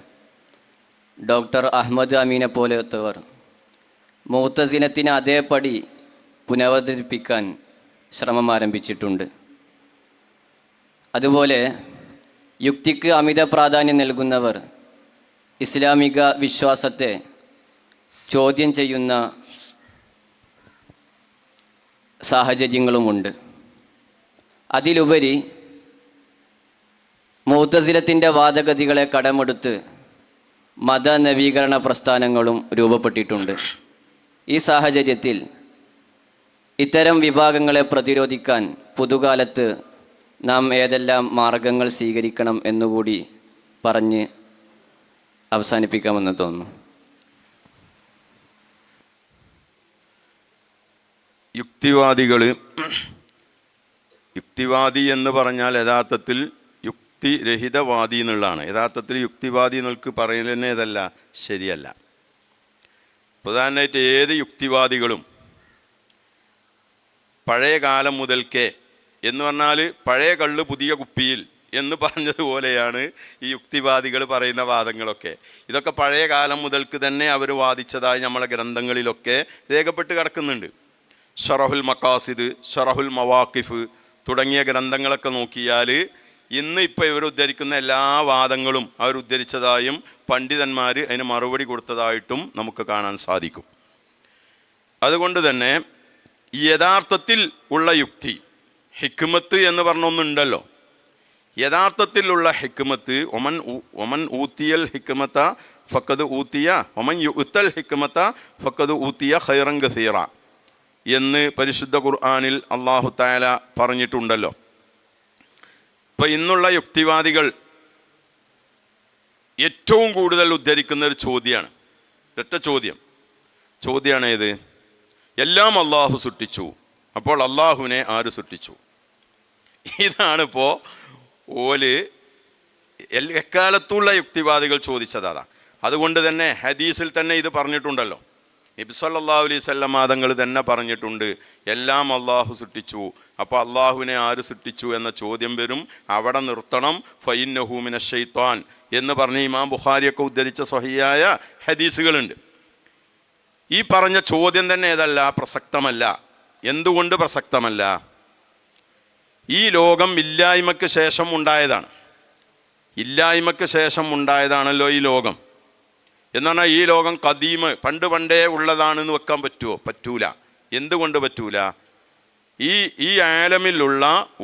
ഡോക്ടർ അഹ്മദ് അമീനെ പോലത്തവർ മുഅ്തസിലത്തിനെ അതേപടി പുനരവതരിപ്പിക്കാൻ ശ്രമം ആരംഭിച്ചിട്ടുണ്ട്. അതുപോലെ യുക്തിക്ക് അമിത പ്രാധാന്യം നൽകുന്നവർ ഇസ്ലാമിക വിശ്വാസത്തെ ചോദ്യം ചെയ്യുന്ന സാഹചര്യങ്ങളുമുണ്ട്. അതിലുപരി മുഅ്തസിലത്തിൻ്റെ വാദഗതികളെ കടമെടുത്ത് മതനവീകരണ പ്രസ്ഥാനങ്ങളും രൂപപ്പെട്ടിട്ടുണ്ട്. ഈ സാഹചര്യത്തിൽ ഇത്തരം വിഭാഗങ്ങളെ പ്രതിരോധിക്കാൻ പുതുകാലത്ത് നാം ഏതെല്ലാം മാർഗങ്ങൾ സ്വീകരിക്കണം എന്നുകൂടി പറഞ്ഞ് അവസാനിപ്പിക്കാമെന്ന് തോന്നുന്നു. യുക്തിവാദി എന്ന് പറഞ്ഞാൽ യഥാർത്ഥത്തിൽ യുക്തിരഹിതവാദി എന്നുള്ളതാണ്. യഥാർത്ഥത്തിൽ യുക്തിവാദി എന്നൊക്കെ പറയുന്നതല്ല, ശരിയല്ല. പ്രധാനമായിട്ട് ഏത് യുക്തിവാദികളും പഴയ കാലം മുതൽക്കേ എന്ന് പറഞ്ഞാൽ പഴയ കള്ള് പുതിയ കുപ്പിയിൽ എന്ന് പറഞ്ഞതുപോലെയാണ് ഈ യുക്തിവാദികൾ പറയുന്ന വാദങ്ങളൊക്കെ. ഇതൊക്കെ പഴയ കാലം മുതൽക്ക് തന്നെ അവർ വാദിച്ചതായി നമ്മളെ ഗ്രന്ഥങ്ങളിലൊക്കെ രേഖപ്പെട്ട് കിടക്കുന്നുണ്ട്. ഷറഹുൽ മഖാസിദ്, ഷറഹുൽ മവാഖിഫ് തുടങ്ങിയ ഗ്രന്ഥങ്ങളൊക്കെ നോക്കിയാൽ ഇന്ന് ഇപ്പോൾ ഇവർ ഉദ്ധരിക്കുന്ന എല്ലാ വാദങ്ങളും അവരുദ്ധരിച്ചതായും പണ്ഡിതന്മാർ അതിന് മറുപടി കൊടുത്തതായിട്ടും നമുക്ക് കാണാൻ സാധിക്കും. അതുകൊണ്ട് തന്നെ യഥാർത്ഥത്തിൽ ഉള്ള യുക്തി, ഹിക്മത്ത് എന്ന് പറഞ്ഞൊന്നുണ്ടല്ലോ. യഥാർത്ഥത്തിലുള്ള ഹിക്മത്ത് ഒമൻ ഊത്തിയൽ ഹിക്മത്ത ഫക്കത് ഊത്തിയ ഒമൻ യുത്തൽ ഹിക്മത്ത ഫക്കത് ഊത്തിയ ഖൈറൻ കസീറ എന്ന് പരിശുദ്ധ ഖുർആനിൽ അല്ലാഹു തആല പറഞ്ഞിട്ടുണ്ടല്ലോ. ഇപ്പം ഇന്നുള്ള യുക്തിവാദികൾ ഏറ്റവും കൂടുതൽ ഉദ്ധരിക്കുന്ന ഒരു ചോദ്യമാണ്, ഒറ്റ ചോദ്യമാണ് ഏത്? എല്ലാം അള്ളാഹു സൃഷ്ടിച്ചു, അപ്പോൾ അള്ളാഹുവിനെ ആര് സൃഷ്ടിച്ചു? ഇതാണിപ്പോൾ ഓല് എക്കാലത്തുള്ള യുക്തിവാദികൾ ചോദിച്ചതാണ്. അതുകൊണ്ട് തന്നെ ഹദീസിൽ തന്നെ ഇത് പറഞ്ഞിട്ടുണ്ടല്ലോ. നബി സല്ലല്ലാഹു അലൈഹി വസല്ലം തങ്ങൾ തന്നെ പറഞ്ഞിട്ടുണ്ട്, എല്ലാം അള്ളാഹു സൃഷ്ടിച്ചു, അപ്പോൾ അള്ളാഹുവിനെ ആര് സൃഷ്ടിച്ചു എന്ന ചോദ്യം വരും. അവിടെ നിർത്തണം. ഫഇന്നഹു മിനശ് ശൈത്വാൻ എന്ന് പറഞ്ഞ് ഇമാം ബുഖാരിയൊക്കെ ഉദ്ധരിച്ച സ്വഹീഹായ ഹദീസുകളുണ്ട്. ഈ പറഞ്ഞ ചോദ്യം തന്നെ ഏതല്ല, പ്രസക്തമല്ല. എന്തുകൊണ്ട് പ്രസക്തമല്ല? ഈ ലോകം ഇല്ലായ്മയ്ക്ക് ശേഷം ഉണ്ടായതാണ്. ഇല്ലായ്മയ്ക്ക് ശേഷം ഉണ്ടായതാണല്ലോ ഈ ലോകം. എന്നാണ് ഈ ലോകം ഖദീമ്, പണ്ടേ ഉള്ളതാണെന്ന് വെക്കാൻ പറ്റുമോ? പറ്റൂല. എന്തുകൊണ്ട് പറ്റൂല? ഈ ആലമിലുള്ള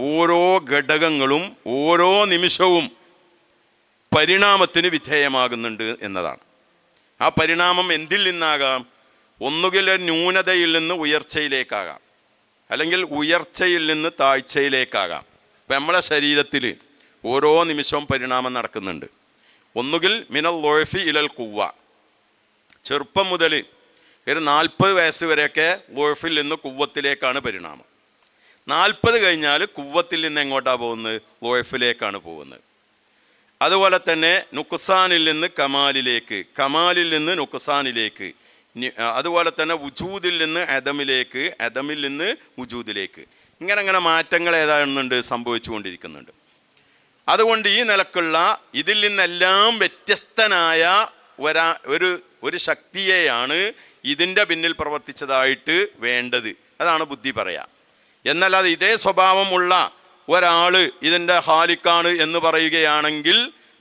ഓരോ ഘടകങ്ങളും ഓരോ നിമിഷവും പരിണാമത്തിന് വിധേയമാകുന്നുണ്ട് എന്നതാണ്. ആ പരിണാമം എന്തിൽ നിന്നാകാം? ഒന്നുകിൽ ന്യൂനതയിൽ നിന്ന് ഉയർച്ചയിലേക്കാകാം, അല്ലെങ്കിൽ ഉയർച്ചയിൽ നിന്ന് താഴ്ചയിലേക്കാകാം. ഇപ്പം നമ്മളെ ശരീരത്തിൽ ഓരോ നിമിഷവും പരിണാമം നടക്കുന്നുണ്ട്. ഒന്നുകിൽ മിനൽ ലോഫി ഇലൽ കുവ്വ, ചെറുപ്പം മുതൽ ഒരു 40 വയസ്സ് വരെയൊക്കെ ലോഫിൽ നിന്ന് കുവ്വത്തിലേക്കാണ് പരിണാമം. 40 കഴിഞ്ഞാൽ കുവ്വത്തിൽ നിന്ന് എങ്ങോട്ടാണ് പോകുന്നത്? ലോഫിലേക്കാണ് പോകുന്നത്. അതുപോലെ തന്നെ നുക്സാനിൽ നിന്ന് കമാലിലേക്ക്, കമാലിൽ നിന്ന് നുക്സാനിലേക്ക്, അതുപോലെ തന്നെ വുജൂദിൽ നിന്ന് അദമിലേക്ക്, അദമിൽ നിന്ന് വുജൂദിലേക്ക്, ഇങ്ങനെ മാറ്റങ്ങൾ ഏതാണെന്നുണ്ട് സംഭവിച്ചുകൊണ്ടിരിക്കുന്നുണ്ട്. അതുകൊണ്ട് ഈ നിലക്കുള്ള ഇതിൽ നിന്നെല്ലാം വ്യത്യസ്തനായ ഒരു ശക്തിയെയാണ് ഇതിൻ്റെ പിന്നിൽ പ്രവർത്തിച്ചതായിട്ട് വേണ്ടത്. അതാണ് ബുദ്ധി പറയാം. എന്നല്ലാതെ ഇതേ സ്വഭാവമുള്ള ഒരാൾ ഇതിൻ്റെ ഹാലിക്കാണ് എന്ന് പറയുകയാണെങ്കിൽ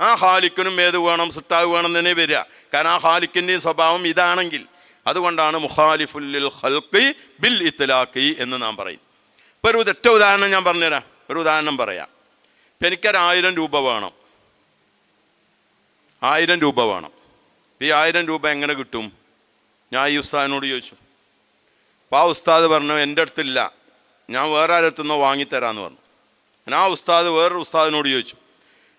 ആ ഹാലിക്കിനും ഏത് വേണം, സിത്താവ് വേണം തന്നെ വരിക. കാരണം ആ ഹാലിക്കിൻ്റെ സ്വഭാവം ഇതാണെങ്കിൽ. അതുകൊണ്ടാണ് മുഖാലിഫുല്ലിൽ ഖൽഖി ബിൽ ഇത്ലാഖി എന്ന് നാം പറയും. ഇപ്പോൾ ഒരു ഒറ്റ ഉദാഹരണം ഞാൻ പറഞ്ഞുതരാം. ഒരു ഉദാഹരണം പറയാം. ഇപ്പം എനിക്കൊരു 1000 രൂപ വേണം. 1000 രൂപ വേണം. ഈ 1000 രൂപ എങ്ങനെ കിട്ടും? ഞാൻ ഈ ഉസ്താദിനോട് ചോദിച്ചു. അപ്പോൾ ആ ഉസ്താദ് പറഞ്ഞു എൻ്റെ അടുത്തില്ല, ഞാൻ വേറെ ആരടുത്തുനിന്നോ വാങ്ങിത്തരാമെന്ന് പറഞ്ഞു. ഞാൻ ആ ഉസ്താദ് വേറൊരു ഉസ്താദിനോട് ചോദിച്ചു.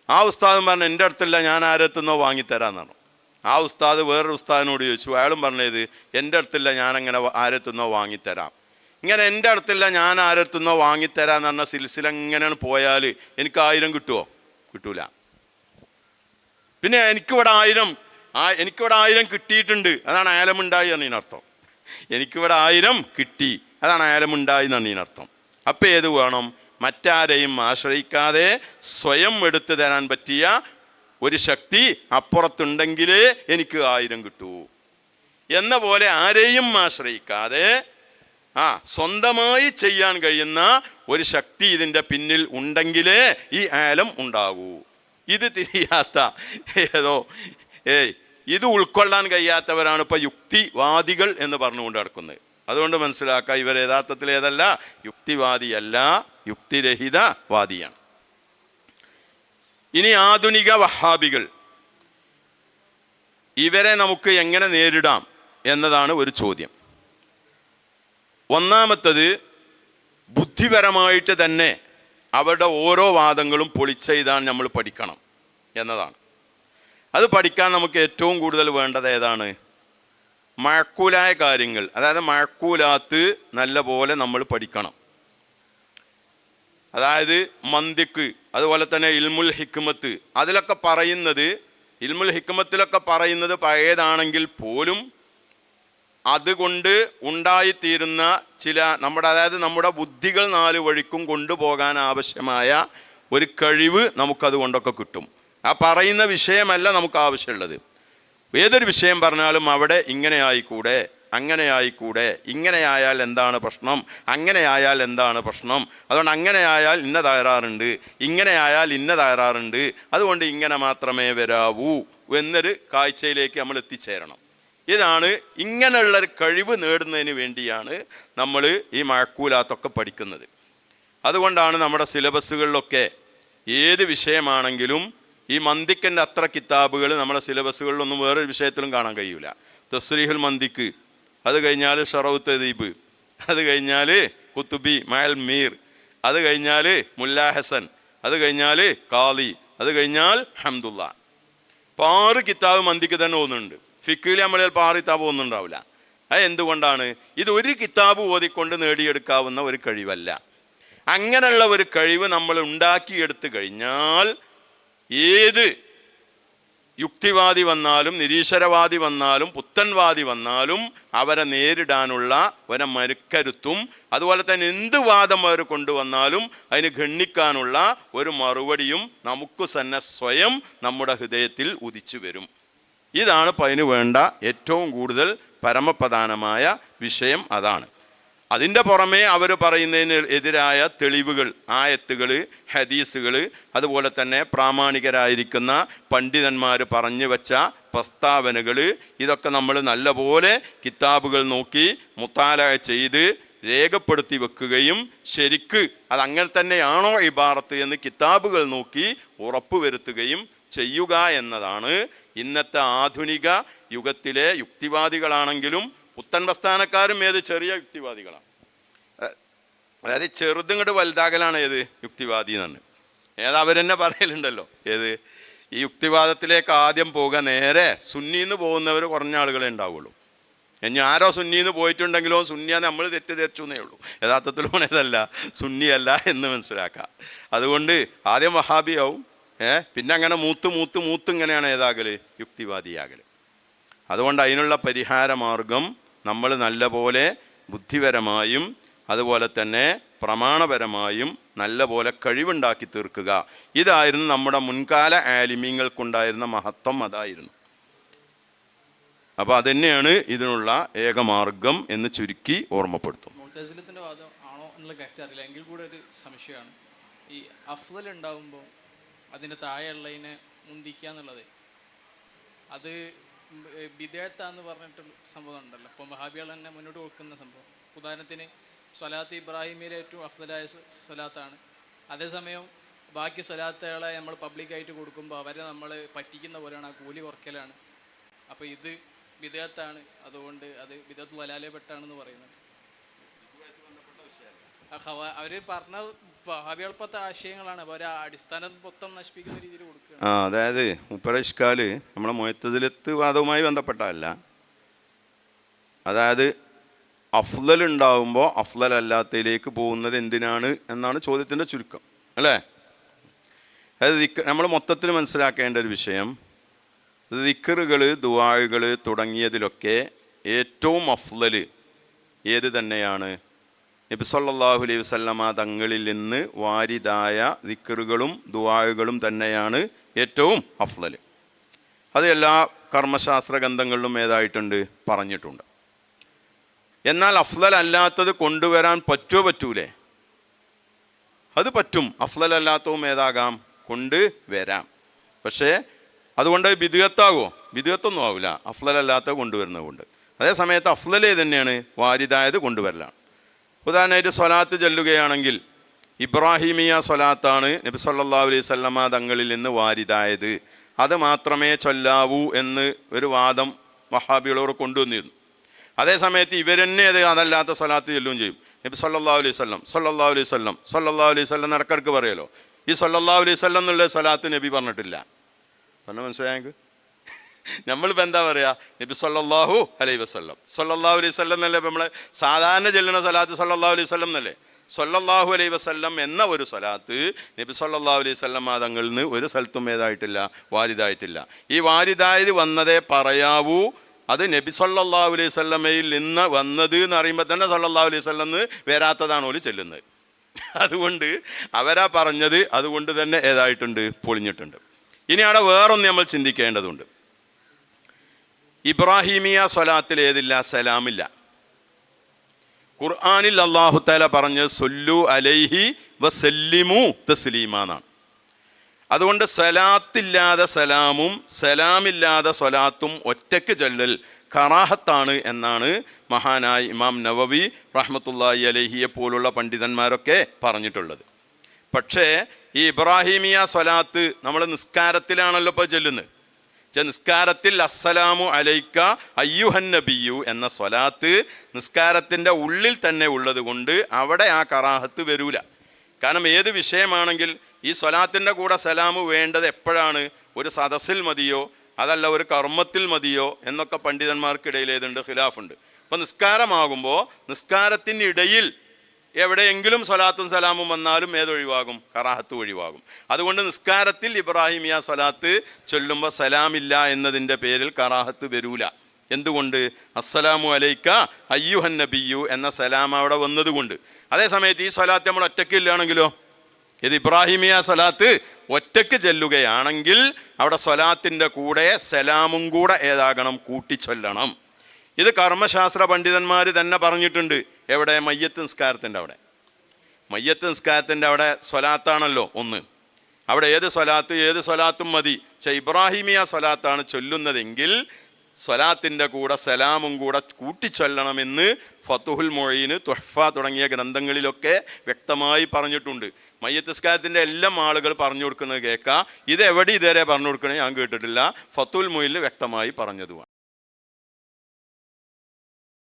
ആ ഉസ്താദും പറഞ്ഞു എൻ്റെ അടുത്തില്ല, ഞാൻ ആരടുത്തുനിന്നോ വാങ്ങിത്തരാമെന്നാണ്. ആ ഉസ്താദ് വേറൊരു ഉസ്താദിനോട് ചോദിച്ചു. അയാളും പറഞ്ഞത് എൻ്റെ അടുത്തില്ല, ഞാനങ്ങനെ ആരടുത്തുനിന്നോ വാങ്ങിത്തരാം. ഇങ്ങനെ എൻ്റെ അടുത്തില്ല, ഞാൻ ആരടുത്തുനിന്നോ വാങ്ങിത്തരാമെന്ന് പറഞ്ഞ സിൽസില ഇങ്ങനെയാണ് പോയാൽ എനിക്ക് 1000 കിട്ടുമോ? കിട്ടൂല. പിന്നെ എനിക്കിവിടെ 1000 കിട്ടിയിട്ടുണ്ട്, അതാണ് ആലമുണ്ടായി എന്നതിനർത്ഥം. എനിക്കിവിടെ 1000 കിട്ടി, അതാണ് ആലമുണ്ടായി എന്നതിനർത്ഥം. അപ്പം ഏത് വേണം? മറ്റാരെയും ആശ്രയിക്കാതെ സ്വയം എടുത്തു തരാൻ പറ്റിയ ഒരു ശക്തി അപ്പുറത്തുണ്ടെങ്കിലേ എനിക്ക് 1000 കിട്ടൂ എന്ന പോലെ ആരെയും ആശ്രയിക്കാതെ സ്വന്തമായി ചെയ്യാൻ കഴിയുന്ന ഒരു ശക്തി ഇതിൻ്റെ പിന്നിൽ ഉണ്ടെങ്കിലേ ഈ ആലം ഉണ്ടാകൂ. ഇത് തിരിയാത്ത ഇത് ഉൾക്കൊള്ളാൻ കഴിയാത്തവരാണ് ഇപ്പോൾ യുക്തിവാദികൾ എന്ന് പറഞ്ഞുകൊണ്ട് നടക്കുന്നത്. അതുകൊണ്ട് മനസ്സിലാക്കുക, ഇവർ യഥാർത്ഥത്തിൽ ഏതല്ല, യുക്തിവാദിയല്ല, യുക്തിരഹിതവാദിയാണ്. ഇനി ആധുനിക വഹാബികൾ, ഇവരെ നമുക്ക് എങ്ങനെ നേരിടാം എന്നതാണ് ഒരു ചോദ്യം. ഒന്നാമത്തത്, ബുദ്ധിപരമായിട്ട് തന്നെ അവരുടെ ഓരോ വാദങ്ങളും പൊളിച്ചെഴുതാൻ നമ്മൾ പഠിക്കണം എന്നതാണ്. അത് പഠിക്കാൻ നമുക്ക് ഏറ്റവും കൂടുതൽ വേണ്ടത് ഏതാണ്? മഅഖൂലായ കാര്യങ്ങൾ, അതായത് മഅഖൂലാത്ത് നല്ല പോലെ നമ്മൾ പഠിക്കണം. അതായത് മന്തിക്ക്, അതുപോലെ തന്നെ ഇൽമുൽ ഹിക്മത്ത്, അതിലൊക്കെ പറയുന്നത്, ഇൽമുൽ ഹിക്മത്തിലൊക്കെ പറയുന്നത് പഴയതാണെങ്കിൽ പോലും അതുകൊണ്ട് ഉണ്ടായിത്തീരുന്ന ചില അതായത് നമ്മുടെ ബുദ്ധികൾ 4 വഴിക്കും കൊണ്ടുപോകാൻ ആവശ്യമായ ഒരു കഴിവ് നമുക്കതുകൊണ്ടൊക്കെ കിട്ടും. ആ പറയുന്ന വിഷയമല്ല നമുക്ക് ആവശ്യമുള്ളത്. ഏതൊരു വിഷയം പറഞ്ഞാലും അവിടെ ഇങ്ങനെ ആയിക്കൂടെ, അങ്ങനെ ആയിക്കൂടെ, ഇങ്ങനെ ആയാൽ എന്താണ് പ്രശ്നം, അങ്ങനെ ആയാൽ എന്താണ് പ്രശ്നം, അതുകൊണ്ട് അങ്ങനെ ആയാൽ ഇന്ന തകരാറുണ്ട്, ഇങ്ങനെ ആയാൽ ഇന്ന തകരാറുണ്ട്, അതുകൊണ്ട് ഇങ്ങനെ മാത്രമേ വരാവൂ എന്നൊരു കാഴ്ചയിലേക്ക് നമ്മൾ എത്തിച്ചേരണം. ഇതാണ്, ഇങ്ങനെയുള്ളൊരു കഴിവ് നേടുന്നതിന് വേണ്ടിയാണ് നമ്മൾ ഈ മഅഖൂലാത്തൊക്കെ പഠിക്കുന്നത്. അതുകൊണ്ടാണ് നമ്മുടെ സിലബസുകളിലൊക്കെ ഏത് വിഷയമാണെങ്കിലും ഈ മന്തിക്കിൻ്റെ അത്ര കിതാബുകൾ നമ്മുടെ സിലബസുകളിലൊന്നും വേറൊരു വിഷയത്തിലും കാണാൻ കഴിയില്ല. തസ്രീഹുൽ മന്തിക്ക്, അത് കഴിഞ്ഞാൽ ഷറഉ തദീബ്, അത് കഴിഞ്ഞാൽ കുത്തുബി മഅൽ മീർ, അത് കഴിഞ്ഞാൽ മുല്ലാ ഹസൻ, അത് കഴിഞ്ഞാൽ ഖാലി, അത് കഴിഞ്ഞാൽ ഹംദുല്ല. 6 കിതാബ് മന്തിക്ക് തന്നെ പോകുന്നുണ്ട്. ഫിഖിൽ നമ്മൾ ചിലപ്പോൾ 6 കിതാബ് ഒന്നുണ്ടാവില്ല. അത് എന്തുകൊണ്ടാണ്? ഇത് ഒരു കിതാബ് ഓതിക്കൊണ്ട് നേടിയെടുക്കാവുന്ന ഒരു കഴിവല്ല. അങ്ങനെയുള്ള ഒരു കഴിവ് നമ്മൾ ഉണ്ടാക്കിയെടുത്തു കഴിഞ്ഞാൽ ഏത് യുക്തിവാദി വന്നാലും, നിരീശ്വരവാദി വന്നാലും, പുത്തൻവാദി വന്നാലും അവരെ നേരിടാനുള്ള ഒരു മരുക്കരുത്തും, അതുപോലെ തന്നെ എന്ത് വാദം അവർ കൊണ്ടുവന്നാലും അതിന് ഗണ്ണിക്കാനുള്ള ഒരു മറുപടിയും നമുക്ക് തന്നെ സ്വയം നമ്മുടെ ഹൃദയത്തിൽ ഉദിച്ചു വരും. ഇതാണ് അതിന് വേണ്ട ഏറ്റവും കൂടുതൽ പരമപ്രധാനമായ വിഷയം. അതാണ്. അതിൻ്റെ പുറമേ അവർ പറയുന്നതിന് എതിരായ തെളിവുകൾ, ആയത്തുകൾ, ഹദീസുകൾ, അതുപോലെ തന്നെ പ്രാമാണികരായിരിക്കുന്ന പണ്ഡിതന്മാർ പറഞ്ഞു വച്ച പ്രസ്താവനകൾ, ഇതൊക്കെ നമ്മൾ നല്ലപോലെ കിതാബുകൾ നോക്കി മുത്താല ചെയ്ത് രേഖപ്പെടുത്തി വെക്കുകയും ശരിക്ക് അതങ്ങനെ തന്നെയാണോ ഇബാറത്ത് എന്ന് കിതാബുകൾ നോക്കി ഉറപ്പുവരുത്തുകയും ചെയ്യുക എന്നതാണ് ഇന്നത്തെ ആധുനിക യുഗത്തിലെ യുക്തിവാദികളാണെങ്കിലും പുത്തൻ പ്രസ്ഥാനക്കാരും ഏത് ചെറിയ യുക്തിവാദികളാണ്. അതായത് ചെറുതുങ്ങോട്ട് വലുതാകലാണ് ഏത് യുക്തിവാദി എന്ന്. അവരെന്നെ പറയലുണ്ടല്ലോ, ഏത് ഈ യുക്തിവാദത്തിലേക്ക് ആദ്യം പോകുക, നേരെ സുന്നിന്ന് പോകുന്നവർ കുറഞ്ഞ ആളുകളെ ഉണ്ടാവുള്ളൂ. ഇനി ആരോ സുന്നിന്ന് പോയിട്ടുണ്ടെങ്കിലോ സുന്നിയാന്ന് നമ്മൾ തെറ്റിദ്ധരിച്ചു എന്നേ ഉള്ളൂ. യഥാർത്ഥത്തിലും ഇതല്ല, സുന്നിയല്ല എന്ന് മനസ്സിലാക്കുക. അതുകൊണ്ട് ആദ്യം വഹാബിയാവും, പിന്നെ അങ്ങനെ മൂത്ത് ഇങ്ങനെയാണ് ഏതാകല് യുക്തിവാദിയാകല്. അതുകൊണ്ട് അതിനുള്ള പരിഹാര മാർഗം നമ്മൾ നല്ലപോലെ ബുദ്ധിപരമായും അതുപോലെ തന്നെ പ്രമാണപരമായും നല്ലപോലെ കഴിവുണ്ടാക്കി തീർക്കുക. ഇതായിരുന്നു നമ്മുടെ മുൻകാല ആലിമീങ്ങൾക്കുണ്ടായിരുന്ന മഹത്വം, അതായിരുന്നു. അപ്പോൾ അതുതന്നെയാണ് ഇതിനുള്ള ഏകമാർഗം എന്ന് ചുരുക്കി ഓർമ്മപ്പെടുത്തും. മുഅ്തസിലത്തിന്റെ വാദം ആണോ എന്നുള്ള കറക്റ്റ് അറിയില്ല, എങ്കിൽ കൂടെ ഒരു സംശയമാണ്. ഈ അഫ്ളൽ ഉണ്ടാകുമ്പോൾ അതിൻ്റെ താഴെയുള്ളതിനെ മുന്തിക്കുക എന്നുള്ളത് അത് ബിദഅത്താന്ന് പറഞ്ഞിട്ടുള്ള സംഭവം ഉണ്ടല്ലോ. ഇപ്പം വഹാബികൾ തന്നെ മുന്നോട്ട് കൊടുക്കുന്ന സംഭവം. ഉദാഹരണത്തിന് സ്വലാത്ത് ഇബ്രാഹിമിലെ ഏറ്റവും അഫ്ളലായ സ്വലാത്താണ്. അതേസമയം ബാക്കി സ്വലാത്തുകളെ നമ്മൾ പബ്ലിക്കായിട്ട് കൊടുക്കുമ്പോൾ അവരെ നമ്മൾ പറ്റിക്കുന്ന പോലെയാണ്, ആ കൂലി കുറയ്ക്കലാണ്. അപ്പോൾ ഇത് ബിദഅത്താണ്, അതുകൊണ്ട് അത് ബിദഅത്തുൽ വലാലയെ പെട്ടാണെന്ന് പറയുന്നത്. അവർ പറഞ്ഞ വഹാബികൾപ്പത്തെ ആശയങ്ങളാണ്, അപ്പോൾ ഒരു അടിസ്ഥാനം മൊത്തം നശിപ്പിക്കുന്ന രീതിയിൽ കൊടുക്കുക. അതായത് മുപ്പരഷ്കാല് നമ്മളെ മുഅ്തസിലത്ത് വാദവുമായി ബന്ധപ്പെട്ടതല്ല. അതായത് അഫ്ളൽ ഉണ്ടാവുമ്പോൾ അഫ്ളൽ അല്ലാത്തതിലേക്ക് പോകുന്നത് എന്തിനാണ് എന്നാണ് ചോദ്യത്തിൻ്റെ ചുരുക്കം, അല്ലേ? അതായത് നമ്മൾ മൊത്തത്തിൽ മനസ്സിലാക്കേണ്ട ഒരു വിഷയം, ദിക്റുകൾ, ദുആകൾ തുടങ്ങിയതിലൊക്കെ ഏറ്റവും അഫ്ളൽ ഏത് തന്നെയാണ്? നബി സല്ലല്ലാഹു അലൈഹി വസല്ലമ തങ്ങളിൽ നിന്ന് വാരിദായ ദിക്റുകളും ദുആകളും തന്നെയാണ് ഏറ്റവും അഫ്ളൽ. അത് എല്ലാ കർമ്മശാസ്ത്ര ഗ്രന്ഥങ്ങളിലും ഏതായിട്ടുണ്ട്, പറഞ്ഞിട്ടുണ്ട്. എന്നാൽ അഫ്ളൽ അല്ലാത്തത് കൊണ്ടുവരാൻ പറ്റൂലേ? അത് പറ്റും. അഫ്ളൽ അല്ലാത്തതും ഏതാകാം, കൊണ്ടുവരാം. പക്ഷേ അതുകൊണ്ട് ബിദ്അത്താകുമോ? ബിദ്അത്തൊന്നും ആവില്ല, അഫ്ളൽ അല്ലാത്തത് കൊണ്ടുവരുന്നത് കൊണ്ട്. അതേ സമയത്ത് അഫ്ളൽ തന്നെയാണ്, വാരിദായത് കൊണ്ടുവരലാണ്. ഉദാഹരണമായിട്ട് സ്വലാത്ത് ചൊല്ലുകയാണെങ്കിൽ ഇബ്രാഹിമിയ സ്വലാത്താണ് നബി സല്ലല്ലാഹു അലൈഹി വസല്ലമ തങ്ങളിൽ നിന്ന് വാരിദായത്, അത് മാത്രമേ ചൊല്ലാവൂ എന്ന് ഒരു വാദം വഹാബികളോട് കൊണ്ടുവന്നിരുന്നു. അതേ സമയത്ത് ഇവരെന്നെ അതല്ലാത്ത സ്വലാത്ത് ചൊല്ലുകയും ചെയ്യും. നബി സല്ലല്ലാഹു അലൈഹി വസല്ലം ഇടക്കിടക്ക് പറയല്ലോ. ഈ സല്ലല്ലാഹു അലൈഹി വസല്ലം എന്നുള്ള സ്വലാത്ത് നബി പറഞ്ഞിട്ടില്ല. പറഞ്ഞ മനസ്സിലായെങ്കിൽ നമ്മളിപ്പോൾ എന്താ പറയുക? നബി സല്ലല്ലാഹു അലൈഹി വസല്ലം എന്നല്ലേ ഇപ്പം നമ്മൾ സാധാരണ ചെല്ലുന്ന സ്വലാത്ത് സല്ലല്ലാഹു അലൈഹി വസല്ലം എന്നല്ലേ. സല്ലല്ലാഹു അലൈഹി വസല്ലം എന്ന ഒരു സ്വലാത്ത് നബി സല്ലല്ലാഹു അലൈഹി വസല്ലം തങ്ങളിൽ നിന്ന് ഒരു സ്ഥലത്തും ഏതായിട്ടില്ല, വാരിദായിട്ടില്ല. ഈ വാരിദായത് വന്നതേ പറയാവൂ. അത് നബി സല്ലല്ലാഹു അലൈഹി വസല്ലമയിൽ നിന്ന് വന്നത് എന്ന് അറിയുമ്പോൾ തന്നെ സല്ലല്ലാഹു അലൈഹി വസല്ലം എന്ന് വരാത്തതാണ് ഓല് ചെല്ലുന്നത്. അതുകൊണ്ട് അവരാ പറഞ്ഞത് അതുകൊണ്ട് തന്നെ ഏതായിട്ടുണ്ട്, പൊളിഞ്ഞിട്ടുണ്ട്. ഇനി അവിടെ വേറൊന്ന് നമ്മൾ ചിന്തിക്കേണ്ടതുണ്ട്. ഇബ്രാഹിമിയ സ്വലാത്തിൽ ഏതില്ല? സലാമില്ല. ഖുർആനിൽ അല്ലാഹു തആല പറഞ്ഞ് സല്ലു അലൈഹി വസല്ലിമു തസ്ലീമ എന്നാണ്. അതുകൊണ്ട് സലാത്തില്ലാതെ സലാമും സലാമില്ലാതെ സ്വലാത്തും ഒറ്റയ്ക്ക് ചൊല്ലൽ കറാഹത്താണ് എന്നാണ് മഹാനായ ഇമാം നവവി റഹ്മത്തുള്ളാഹി അലൈഹിയെ പോലുള്ള പണ്ഡിതന്മാരൊക്കെ പറഞ്ഞിട്ടുള്ളത്. പക്ഷേ ഈ ഇബ്രാഹിമിയ സ്വലാത്ത് നമ്മൾ നിസ്കാരത്തിലാണല്ലോ ഇപ്പോൾ ചൊല്ലുന്നത്. നിസ്കാരത്തിൽ അസ്സലാമു അലൈക്ക അയ്യുഹൻ നബിയു എന്ന സ്വലാത്ത് നിസ്കാരത്തിൻ്റെ ഉള്ളിൽ തന്നെ ഉള്ളത് കൊണ്ട് അവിടെ ആ കറാഹത്ത് വരൂല. കാരണം ഏത് വിഷയമാണെങ്കിൽ ഈ സ്വലാത്തിൻ്റെ കൂടെ സലാമു വേണ്ടത് എപ്പോഴാണ്? ഒരു സദസ്സിൽ മതിയോ അതല്ല ഒരു കർമ്മത്തിൽ മതിയോ എന്നൊക്കെ പണ്ഡിതന്മാർക്കിടയിൽ ഏതുണ്ട്, ഖിലാഫുണ്ട്. അപ്പോൾ നിസ്കാരമാകുമ്പോൾ നിസ്കാരത്തിനിടയിൽ എവിടെയെങ്കിലും സ്വലാത്തും സലാമും വന്നാലും ഏതൊഴിവാകും? കറാഹത്ത് ഒഴിവാകും. അതുകൊണ്ട് നിസ്കാരത്തിൽ ഇബ്രാഹിമിയ സ്വലാത്ത് ചൊല്ലുമ്പോൾ സലാമില്ല എന്നതിൻ്റെ പേരിൽ കറാഹത്ത് വരൂല. എന്തുകൊണ്ട്? അസ്സലാമു അലൈക്ക അയ്യുഹൻ നബിയു എന്ന സലാം അവിടെ വന്നതുകൊണ്ട്. അതേസമയത്ത് ഈ സ്വലാത്ത് നമ്മൾ ഒറ്റയ്ക്ക് ഇല്ലാണെങ്കിലോ, ഇത് ഇബ്രാഹിമിയ സ്വലാത്ത് ഒറ്റയ്ക്ക് ചെല്ലുകയാണെങ്കിൽ അവിടെ സ്വലാത്തിൻ്റെ കൂടെ സലാമും കൂടെ ഏതാകണം? കൂട്ടിച്ചൊല്ലണം. ഇത് കർമ്മശാസ്ത്ര പണ്ഡിതന്മാർ തന്നെ പറഞ്ഞിട്ടുണ്ട്. എവിടെ? മയ്യത്ത് നിസ്കാരത്തിൻ്റെ അവിടെ. മയ്യത്ത് നിസ്കാരത്തിൻ്റെ അവിടെ സ്വലാത്താണല്ലോ ഒന്ന്. അവിടെ ഏത് സ്വലാത്തും മതി. ഇബ്രാഹിമിയ സ്വലാത്താണ് ചൊല്ലുന്നതെങ്കിൽ സ്വലാത്തിൻ്റെ കൂടെ സലാമും കൂടെ കൂട്ടിച്ചൊല്ലണമെന്ന് ഫതുഹുൽ മൊയ്ന്, തുഹ്ഫ തുടങ്ങിയ ഗ്രന്ഥങ്ങളിലൊക്കെ വ്യക്തമായി പറഞ്ഞിട്ടുണ്ട്. മയ്യത്ത് നിസ്കാരത്തിൻ്റെ എല്ലാം ആളുകൾ പറഞ്ഞു കൊടുക്കുന്നത് കേൾക്കാം. ഇത് എവിടെ ഇതുവരെ പറഞ്ഞു കൊടുക്കണേ ഞാൻ കേട്ടിട്ടില്ല. ഫതുഹുൽ മൊയ്നിൽ വ്യക്തമായി പറഞ്ഞതുമാണ്.